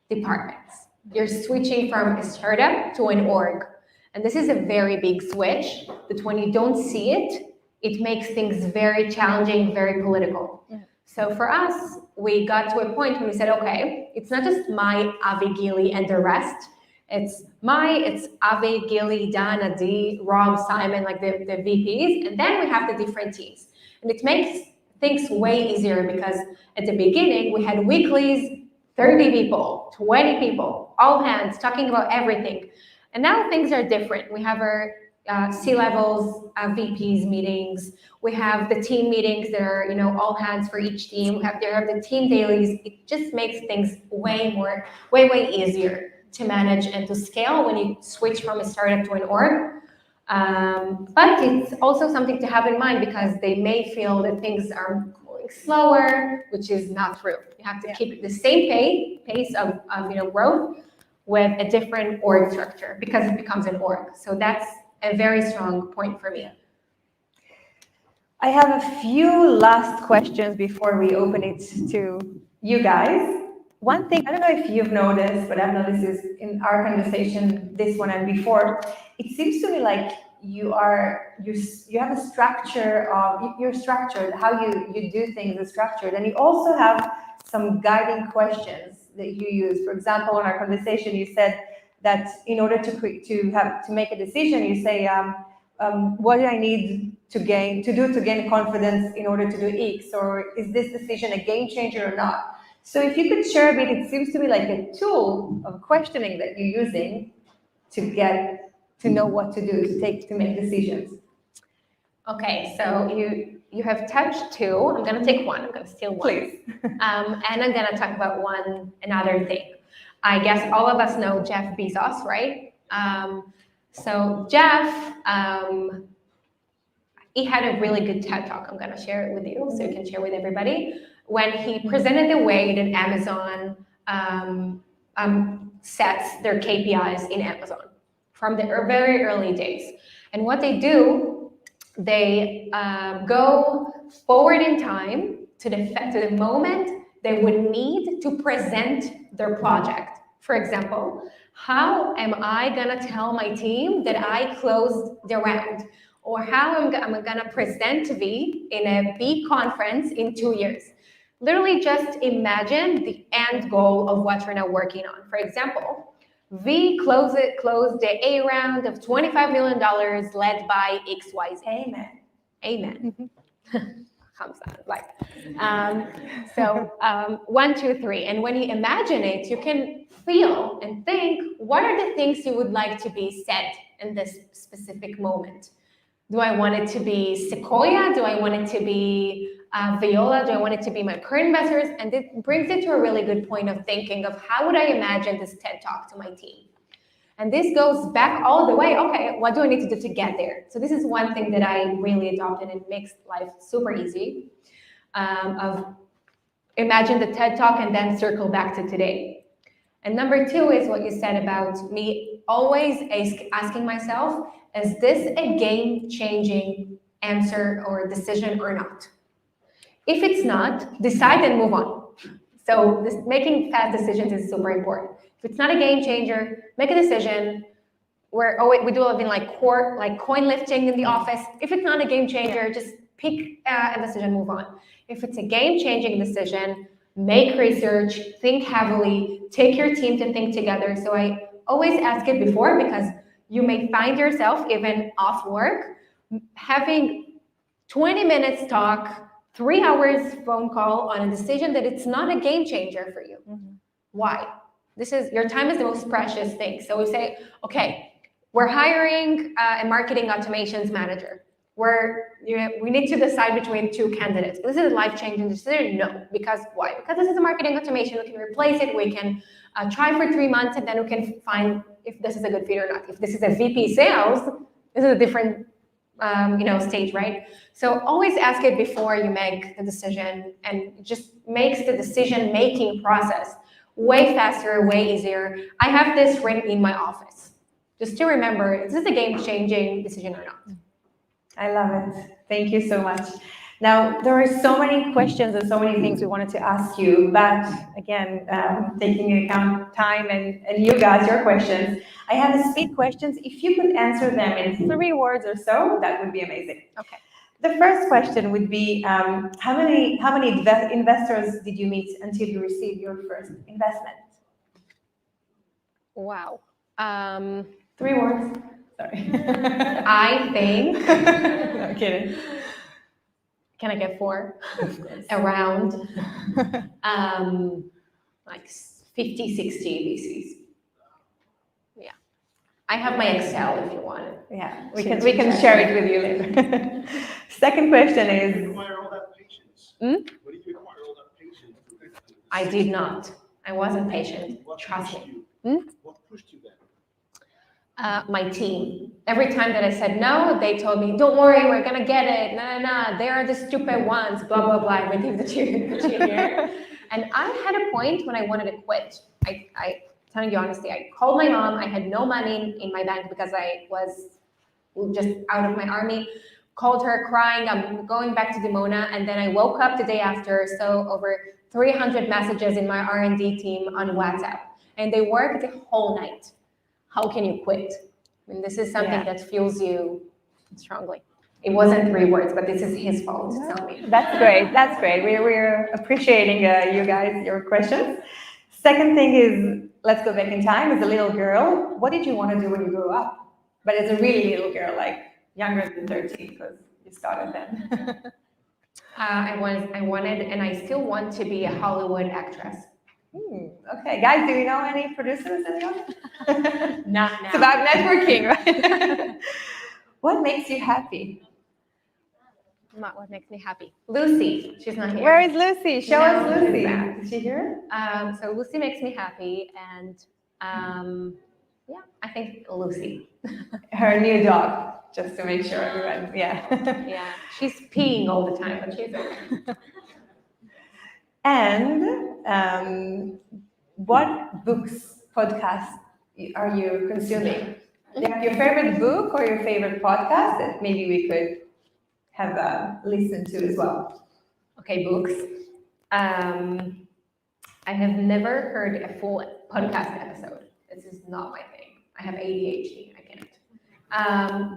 departments. You're switching from a startup to an org. And this is a very big switch that when you don't see it, it makes things very challenging, very political. So for us, we got to a point when we said, okay, it's not just my, Avi, Gili, and the rest. It's Avi, Gili, Dan, Adi, Rob, Simon, like the VPs, and then we have the different teams. And it makes things way easier, because at the beginning, we had weeklies, 30 people, 20 people, all hands, talking about everything. And now things are different. We have our C-levels, VPs meetings. We have the team meetings that are, all hands for each team. There are the team dailies. It just makes things way easier to manage and to scale when you switch from a startup to an org. But it's also something to have in mind, because they may feel that things are going slower, which is not true. You have to keep the same pace of growth with a different org structure, because it becomes an org. So that's a very strong point for me. I have a few last questions before we open it to you guys. One thing, I don't know if you've noticed, but I've noticed is in our conversation, this one and before, it seems to me like you have a structure you're structured, how you do things is structured, and you also have some guiding questions that you use. For example, in our conversation, you said that in order to make a decision, you say, what do I need to gain confidence in order to do X, or is this decision a game changer or not? So if you could share a bit, it seems to me like a tool of questioning that you're using to get to know what to do, to make decisions. Okay, so you have touched 2. I'm gonna take one. I'm gonna steal one. Please. And I'm gonna talk about another thing. I guess all of us know Jeff Bezos, right? So Jeff, he had a really good TED Talk. I'm gonna share it with you so you can share with everybody. when he presented the way that Amazon sets their KPIs in Amazon from the very early days. And what they do, they go forward in time to the moment they would need to present their project. For example, how am I gonna tell my team that I closed the round? Or how am I gonna present V in a B conference in 2 years? Literally just imagine the end goal of what you're now working on. For example, V closed the A round of $25 million led by XYZ. Amen. Amen. Like, so 1, 2, 3. And when you imagine it, you can feel and think, what are the things you would like to be said in this specific moment? Do I want it to be Sequoia? Do I want it to be Viola? Do I want it to be my current investors? And it brings it to a really good point of thinking of how would I imagine this TED Talk to my team? And this goes back all the way, okay, what do I need to do to get there? So this is one thing that I really adopted and makes life super easy. Of imagine the TED Talk and then circle back to today. And number 2 is what you said about me always asking myself, is this a game-changing answer or decision or not? If it's not, decide and move on. So making fast decisions is super important. If it's not a game changer, make a decision. We do a bit like coin lifting in the office. If it's not a game changer, just pick a decision, move on. If it's a game-changing decision, make research, think heavily, take your team to think together. So I always ask it before, because you may find yourself even off work having 20 minutes talk, 3 hours phone call on a decision that it's not a game changer for you. Mm-hmm. Why? Your time is the most precious thing. So we say, okay, we're hiring a marketing automations manager. We need to decide between 2 candidates. This is a life-changing decision? No. Because why? Because this is a marketing automation. We can replace it. We can try for 3 months, and then we can find if this is a good fit or not. If this is a VP sales, this is a different stage, right? So always ask it before you make the decision, and it just makes the decision-making process way faster, way easier. I have this written in my office, just to remember, is this a game-changing decision or not? I love it. Thank you so much. Now, there are so many questions and so many things we wanted to ask you, but again, taking into account time and you guys, your questions, I have the speed questions. If you could answer them in 3 words or so, that would be amazing. Okay. The first question would be, how many investors did you meet until you received your first investment? Wow. 3 words. Sorry. I think. No kidding. Can I get 4? Of course. Around like 50, 60 VCs. Yeah. I have my Excel if you want it. Yeah, we can share it with you later. Second question Where did is. you acquire all that patience? Hmm? Where did you acquire all that patience? I did not. I wasn't patient. What Trust pushed me. you? What pushed you then? My team. Every time that I said no, they told me, don't worry, we're gonna get it. Nah, they are the stupid ones, blah, blah, blah. Everything that you hear. And I had a point when I wanted to quit. I telling you honestly, I called my mom. I had no money in my bank because I was just out of my army. Called her crying, I'm going back to Dimona. And then I woke up the day after, so over 300 messages in my R&D team on WhatsApp. And they worked the whole night. How can you quit? I mean, this is something that fuels you strongly. It wasn't 3 words, but this is his fault. Tell me. That's great. That's great. We're appreciating you guys, your questions. Second thing is, let's go back in time. As a little girl, what did you want to do when you grew up? But as a really little girl, like younger than 13, because you started then. I wanted, and I still want to be a Hollywood actress. Okay, guys, do you know any producers in the audience? Not now. It's about networking, right? What makes you happy? Not what makes me happy. Lucy, she's not here. Where is Lucy? Show us No, Lucy. she's back. Is she here? So Lucy makes me happy, and yeah, I think Lucy. Her new dog, just to make sure everyone, yeah. Yeah, she's peeing all the time, but she's okay. And what books, podcasts are you consuming? Like your favorite book or your favorite podcast that maybe we could have listened to as well? Okay, books. I have never heard a full podcast episode. This is not my thing. I have ADHD. I can't.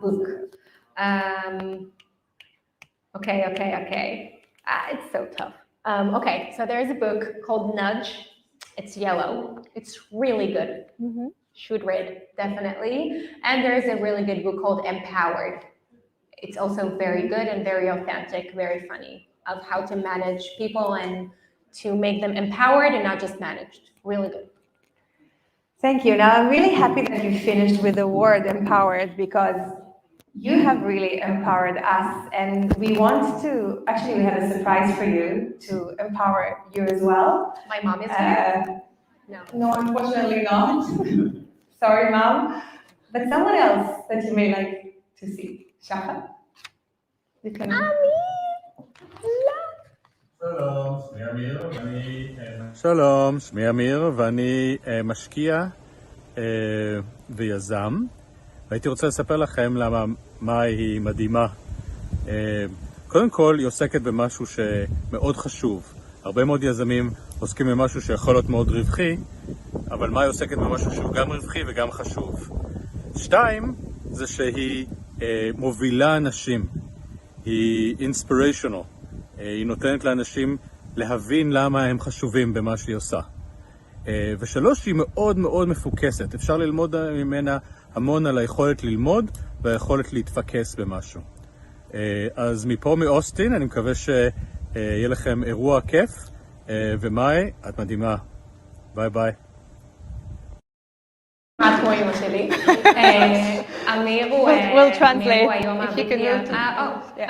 Book. Okay. It's so tough. Okay, so there's a book called Nudge. It's yellow. It's really good. Should read, definitely. And there's a really good book called Empowered. It's also very good and very authentic, very funny, of how to manage people and to make them empowered and not just managed. Really good. Thank you. Now, I'm really happy that you finished with the word empowered, because you have really empowered us, and we want to, actually, we have a surprise for you to empower you as well. My mom is here? No, unfortunately not. Sorry, Mom. But someone else that you may like to see. Shaka? You can... שלום, שמי אמיר ואני משקיע ויזם, והייתי רוצה לספר לכם למה מאי היא מדהימה. קודם כל, היא עוסקת במשהו שמאוד חשוב. הרבה מאוד יזמים עוסקים במשהו שיכול להיות מאוד רווחי, אבל מאי עוסקת במשהו שהוא גם רווחי וגם חשוב. 2, זה שהיא מובילה אנשים. היא inspirational. היא נותנת לאנשים להבין למה הם חשובים במה שהיא עושה. 3, היא מאוד מאוד מפוקסת. אפשר ללמוד ממנה המון על היכולת ללמוד והיכולת להתפקס במשהו. אז מפה מאוסטין, אני מקווה שיהיה לכם אירוע כיף, ומאי, את מדהימה. ביי ביי. את כמו אמא שלי. אמיר הוא... We'll translate. if you can move to...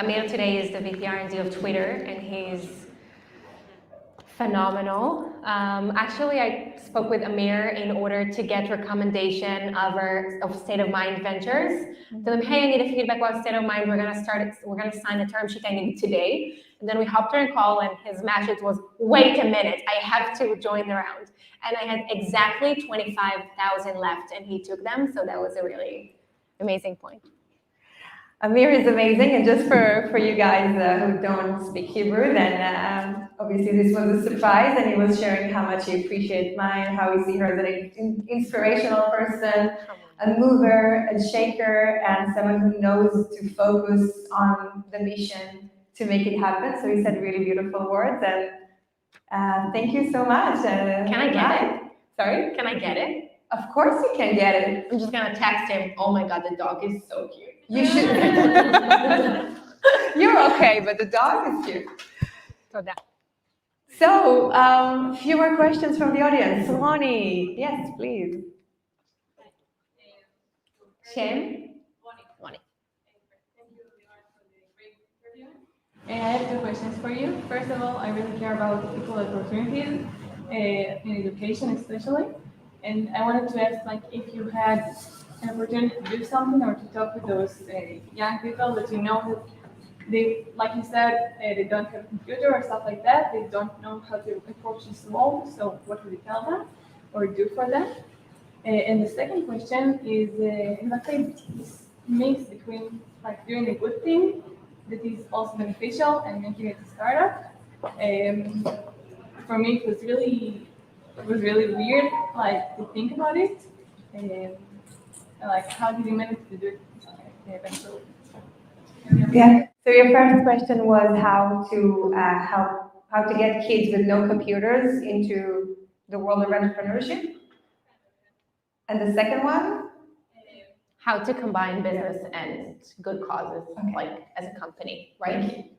Amir today is the VP R&D of Twitter, and he's phenomenal. Actually, I spoke with Amir in order to get recommendation of State of Mind Ventures. Tell him, hey, I need a feedback about State of Mind. We're gonna sign the term sheet I need today. And then we hopped on a call, and his message was, wait a minute, I have to join the round. And I had exactly 25,000 left, and he took them. So that was a really amazing point. Amir is amazing, and just for you guys who don't speak Hebrew, then obviously this was a surprise, and he was sharing how much he appreciates Mai and how he sees her as an inspirational person, a mover, a shaker, and someone who knows to focus on the mission to make it happen. So he said really beautiful words, and thank you so much. Can I get it? Sorry? Can I get it? Of course you can get it. I'm just gonna text him, oh my God, the dog is so cute. You should. You're okay, but the dog is cute. So, few more questions from the audience. Ronnie, yes, please. Shem? Thank you, Lirone, for the great interview. I have 2 questions for you. First of all, I really care about equal opportunities in education, especially. And I wanted to ask, like, if you had an opportunity to do something or to talk with those young people that you know that they, like you said, they don't have a computer or stuff like that. They don't know how to approach this world. So what would you tell them or do for them? And the second question is, let's say, this mix between like doing a good thing that is also beneficial and making it a startup. For me, it was really weird, like, to think about it. Like, how did you manage to do it eventually? Yeah. So your first question was how to get kids with no computers into the world of entrepreneurship. And the second one? How to combine business and good causes, like as a company, right?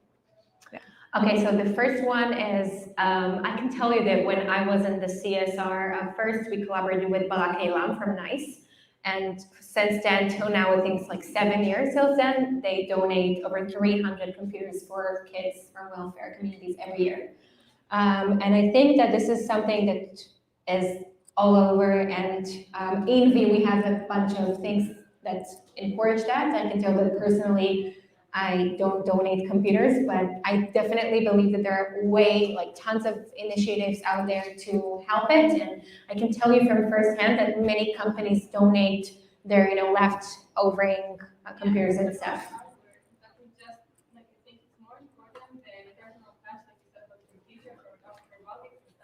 Okay, so the first one is, I can tell you that when I was in the CSR, first we collaborated with Barak Eilam from NICE. And since then till now, I think it's like 7 years since then, they donate over 300 computers for kids from welfare communities every year. And I think that this is something that is all over, and in V we have a bunch of things that encourage that. I can tell that personally, I don't donate computers, but I definitely believe that there are tons of initiatives out there to help it. And I can tell you from firsthand that many companies donate their, leftovering computers and stuff.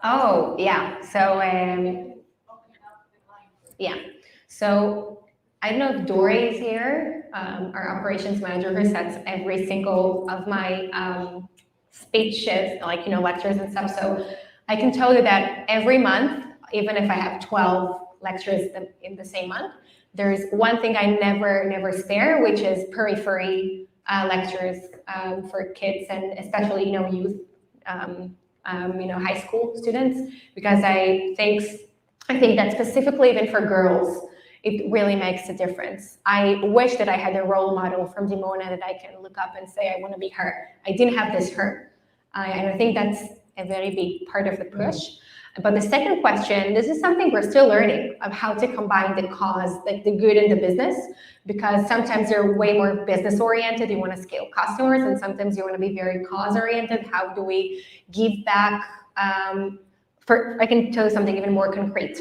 Oh, yeah. So, yeah. So I don't know if Dory is here, our operations manager who sets every single of my speeches, lectures and stuff. So I can tell you that every month, even if I have 12 lectures in the same month, there's one thing I never spare, which is periphery lectures for kids and especially, youth, high school students, because I think that specifically even for girls, it really makes a difference. I wish that I had a role model from Dimona that I can look up and say, I want to be her. I didn't have this her. And I think that's a very big part of the push. But the second question, this is something we're still learning of how to combine the cause, like the good and the business, because sometimes you're way more business oriented, you want to scale customers, and sometimes you want to be very cause oriented. How do we give back? I can tell you something even more concrete.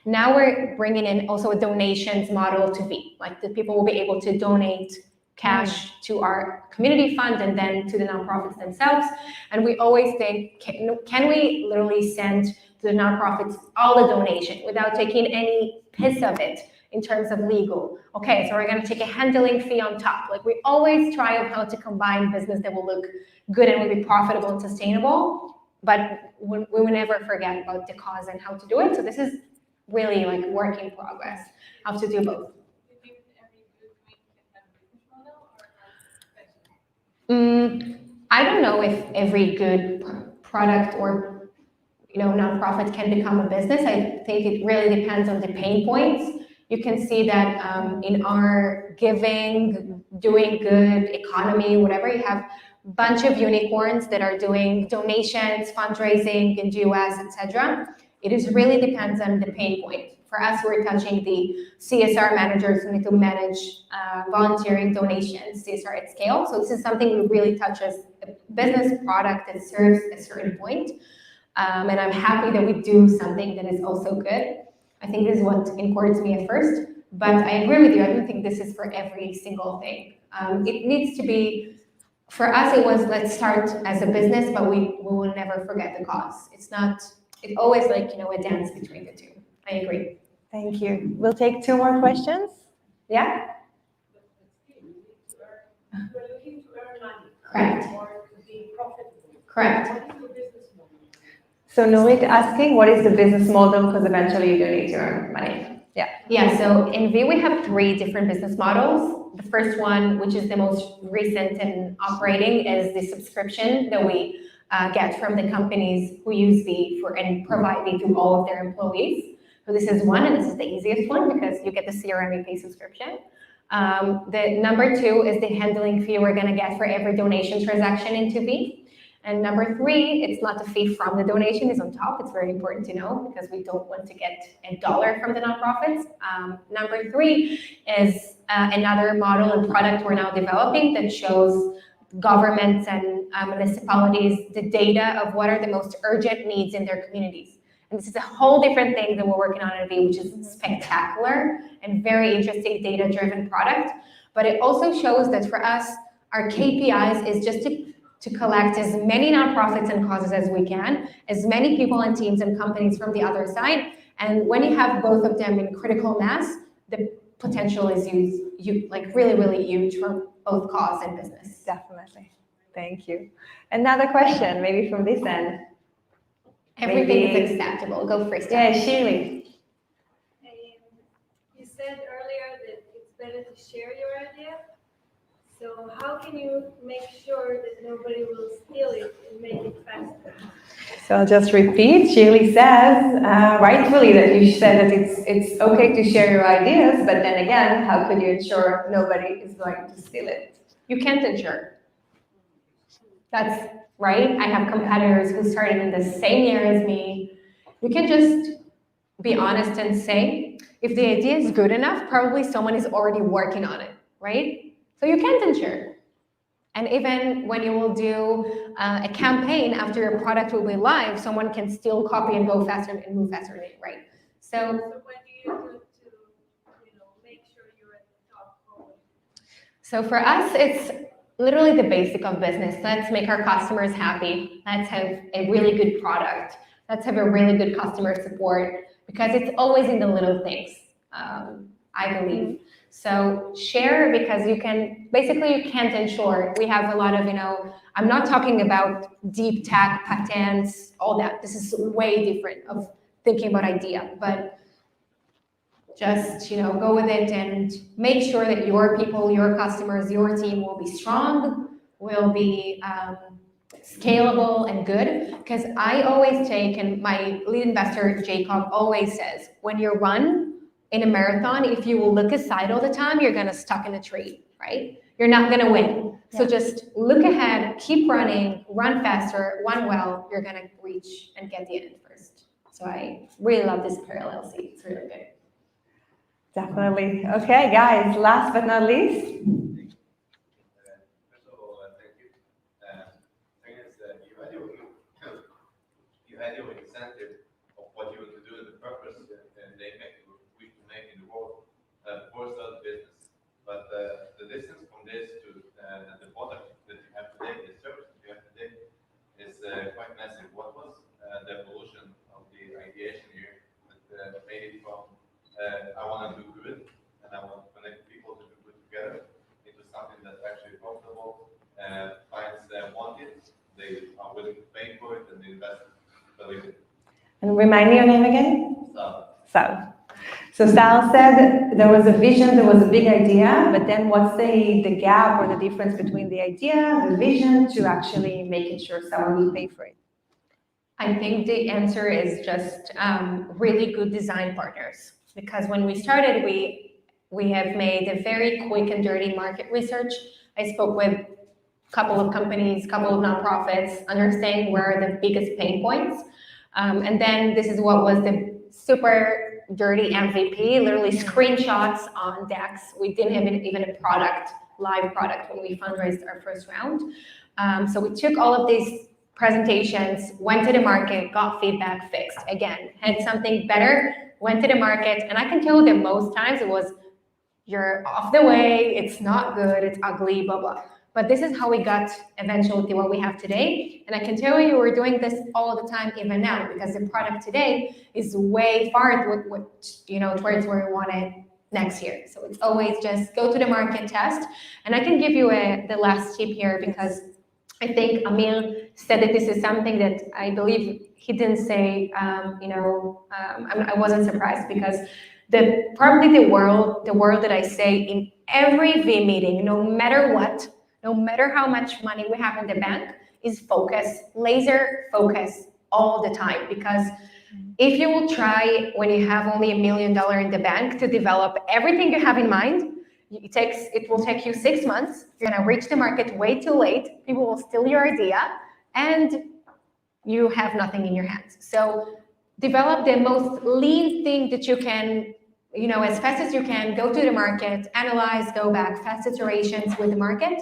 Now we're bringing in also a donations model to be, like the people will be able to donate cash to our community fund and then to the nonprofits themselves. And we always think, can we literally send to the nonprofits all the donation without taking any piece of it in terms of legal? Okay, so we're going to take a handling fee on top. Like we always try out how to combine business that will look good and will be profitable and sustainable, but we will never forget about the cause and how to do it. So this is really like work in progress, how to do both. I don't know if every good product or nonprofit can become a business. I think it really depends on the pain points. You can see that in our giving, doing good economy, whatever, you have a bunch of unicorns that are doing donations, fundraising in the US, etc. It really depends on the pain point. For us, we're touching the CSR managers who need to manage volunteering donations, CSR at scale. So this is something we really touch as a business product that serves a certain point. And I'm happy that we do something that is also good. I think this is what encouraged me at first. But I agree with you. I don't think this is for every single thing. It needs to be, for us, it was let's start as a business, but we will never forget the cause. It's always like, a dance between the two. I agree. Thank you. We'll take 2 more questions. Yeah? We're looking to earn money. Correct. Or to be profitable. Correct. What is your business model? So Nurit asking, what is the business model? Because eventually you do need to earn money. Yeah, so in V, we have 3 different business models. The first one, which is the most recent and operating, is the subscription that we get from the companies who use V and provide V to all of their employees. So this is one, and this is the easiest one because you get the CRM and pay subscription. The number 2 is the handling fee we're going to get for every donation transaction into V. And number 3, it's not the fee from the donation, it's on top. It's very important to know because we don't want to get $1 from the nonprofits. Number 3 is another model and product we're now developing that shows governments and municipalities the data of what are the most urgent needs in their communities. And this is a whole different thing that we're working on at V, which is spectacular and very interesting data-driven product. But it also shows that for us, our KPIs is just to collect as many nonprofits and causes as we can, as many people and teams and companies from the other side. And when you have both of them in critical mass, the potential is really, really huge for both cause and business. Definitely. Thank you. Another question, maybe from this end. Everything is acceptable. Go first. Yeah, Shirley. You said earlier that it's better to share your idea. So how can you make sure that nobody will steal it and make it faster? So I'll just repeat. Shirley says, rightfully, that you said that it's okay to share your ideas, but then again, how could you ensure nobody is going to steal it? You can't ensure. That's right. I have competitors who started in the same year as me. You can just be honest and say, if the idea is good enough, probably someone is already working on it, right? So you can't ensure. And even when you will do a campaign after your product will be live, someone can still copy and go faster and move faster, right? So So what do you do to make sure you're at the top role? So for us, it's literally the basic of business. Let's make our customers happy. Let's have a really good product. Let's have a really good customer support, because it's always in the little things, I believe. So share, because you can't ensure. We have a lot of, I'm not talking about deep tech, patents, all that. This is way different of thinking about idea, but just go with it and make sure that your people, your customers, your team will be strong, will be scalable and good. Because I always take, and my lead investor Jacob always says, when you run in a marathon, if you will look aside all the time, you're gonna stuck in a tree, right? You're not gonna win. So just look ahead, keep running, run faster, run well, you're gonna reach and get the end first. So I really love this parallel seat, it's really good. Definitely. Okay, guys, last but not least. First of all, thank you. Thing is, you had your incentive of what you want to do and the purpose and the impact you wish to make in the world for start business. But the distance from this to the product that you have today, the service that you have today, is quite massive. What was the evolution of the ideation here that made it from I want to do good and I want to connect people to do good together into something that's actually profitable, clients want it, they are willing to pay for it, and the investors believe it. And remind me your name again? Sal. So Sal said there was a vision, there was a big idea, but then what's the gap or the difference between the idea, the vision, to actually making sure someone will pay for it? I think the answer is just really good design partners. Because when we started, we have made a very quick and dirty market research. I spoke with a couple of companies, couple of nonprofits, understanding where are the biggest pain points. And then this is what was the super dirty MVP, literally screenshots on decks. We didn't have even a product, live product, when we fundraised our first round. So we took all of these presentations, went to the market, got feedback, fixed. Again, had something better, went to the market, and I can tell you that most times it was, you're off the way, it's not good, it's ugly, blah, blah. But this is how we got eventually to what we have today. And I can tell you we're doing this all the time, even now, because the product today is way far towards where we want it next year. So it's always just go to the market, test. And I can give you the last tip here, because I think Amir said that this is something that I believe he didn't say, I wasn't surprised, because probably the word that I say in every V meeting, no matter what, no matter how much money we have in the bank, is focus, laser focus all the time. Because if you will try, when you have only $1 million in the bank, to develop everything you have in mind, it will take you 6 months. You're gonna reach the market way too late. People will steal your idea, and you have nothing in your hands. So develop the most lean thing that you can, as fast as you can, go to the market, analyze, go back, fast iterations with the market,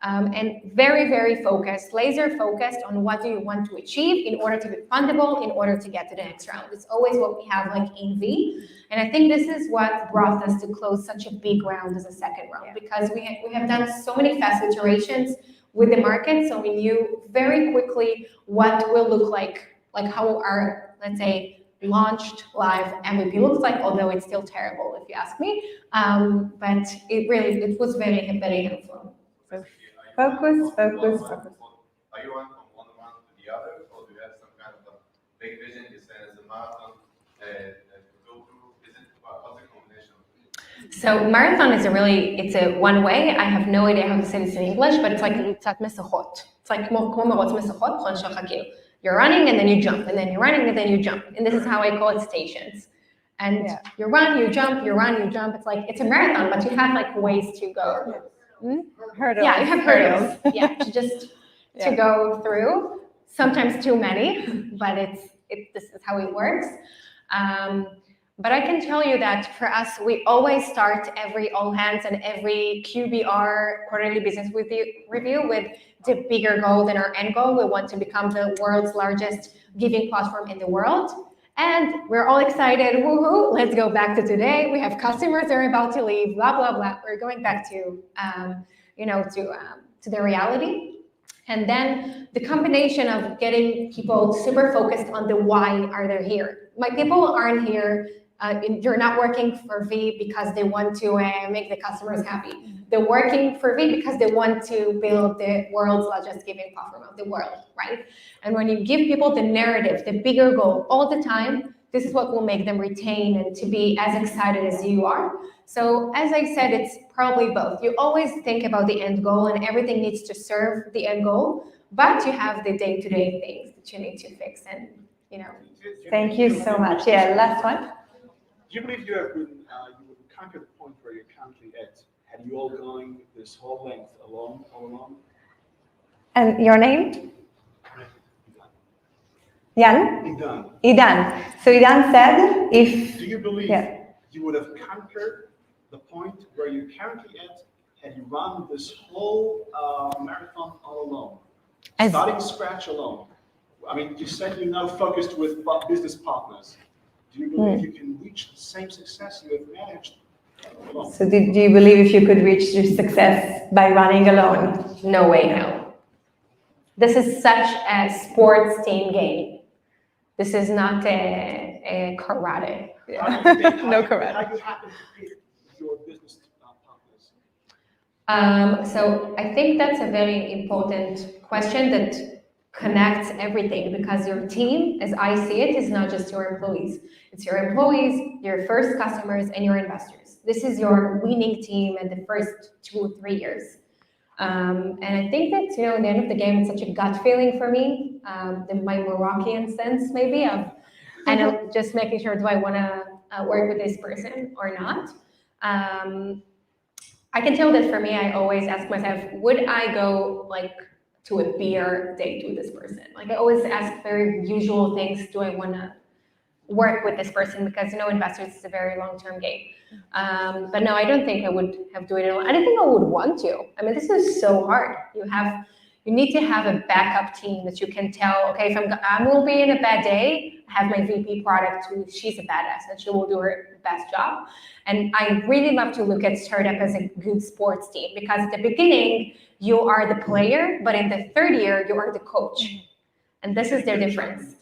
and very, very focused, laser focused on what do you want to achieve in order to be fundable, in order to get to the next round. It's always what we have like in V. And I think this is what brought us to close such a big round as a second round, because we have done so many fast iterations with the market, so we knew very quickly what will look like how our, let's say, launched live MVP looks like, although it's still terrible if you ask me. But it was very, very helpful. Focus. Are you on from one month to the other, or do you have some kind of a big vision? You say as a marathon to go through? What's the combination? So marathon is it's a one way. I have no idea how to say this in English, but it's like קצת מסכות. It's like כמו מרוץ מסכות, You're running and then you jump, and then you're running and then you jump. And this is how I call it stations. And you run, you jump, you run, you jump. It's a marathon, but you have like ways to go. Hurdles. Yeah, you have hurdles. To go through. Sometimes too many, but this is how it works. But I can tell you that for us, we always start every all hands and every QBR, quarterly business review, with the bigger goal than our end goal. We want to become the world's largest giving platform in the world. And we're all excited, woohoo, let's go back to today. We have customers that are about to leave, blah, blah, blah. We're going back to, to the reality. And then the combination of getting people super focused on the why are they here. My people aren't here, you're not working for V because they want to make the customers happy. They're working for V because they want to build the world's largest giving platform of the world, right? And when you give people the narrative, the bigger goal all the time, this is what will make them retain and to be as excited as you are. So as I said, it's probably both. You always think about the end goal and everything needs to serve the end goal, but you have the day-to-day things that you need to fix and, Thank you so much. Yeah, last one. Do you believe you have been, you would conquer the point where you're currently at? Had you all going this whole length alone, all along? And your name? Jan? Idan. Idan. So Idan said, if... Do you believe you would have conquered the point where you're currently at had you run this whole marathon all alone? Starting scratch alone. I mean, you said you're now focused with business partners. Do you believe you can reach the same success you have managed alone? So do you believe if you could reach your success by running alone? No way, no. This is such a sports team game. This is not a karate. No karate. How do you happen to pick your business partners? So I think that's a very important question that connects everything, because your team, as I see it, is not just your employees. It's your employees, your first customers, and your investors. This is your winning team in the first 2 or 3 years. And I think that, in the end of the game, it's such a gut feeling for me, my Moroccan sense maybe of, and just making sure, do I want to work with this person or not? I can tell that for me, I always ask myself, would I go to a beer date with this person? I always ask very usual things. Do I want to work with this person? Because investors is a very long-term game. But no, I don't think I would have do it alone. I don't think I would want to. I mean, this is so hard. You need to have a backup team that you can tell, okay, if I will be in a bad day, I have my VP product who, she's a badass and she will do her best job. And I really love to look at startup as a good sports team, because at the beginning, you are the player, but in the third year, you are the coach. And this is their difference.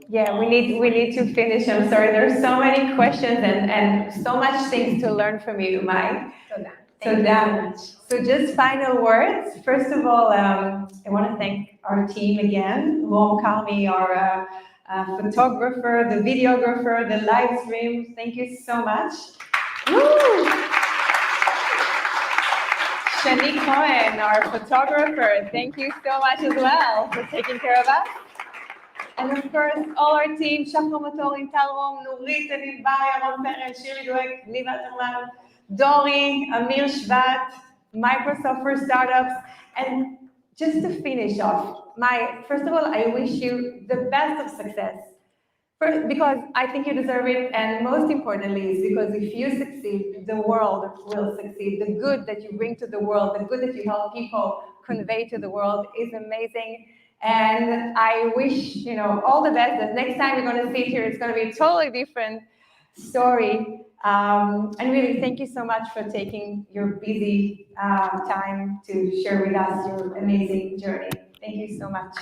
Yeah, we need to finish. I'm sorry, there's so many questions and so much things to learn from you, May. So just final words. First of all, I want to thank our team again. Rom Karmi, our photographer, the videographer, the live stream. Thank you so much. Woo! Shani Cohen, our photographer. Thank you so much as well for taking care of us. And of course, all our team, Shachar Motorin, Tal Rom, Nurit, Anil Bar, Yaron Perez, Shiri Dweck, Niva Terlan, Dori, Amir Shvat, Microsoft for Startups. And just to finish off, first of all, I wish you the best of success. First, because I think you deserve it, and most importantly is because if you succeed, the world will succeed. The good that you bring to the world, the good that you help people convey to the world is amazing. And I wish, all the best. The next time you're going to sit here, it's going to be a totally different story. And really, thank you so much for taking your busy time to share with us your amazing journey. Thank you so much.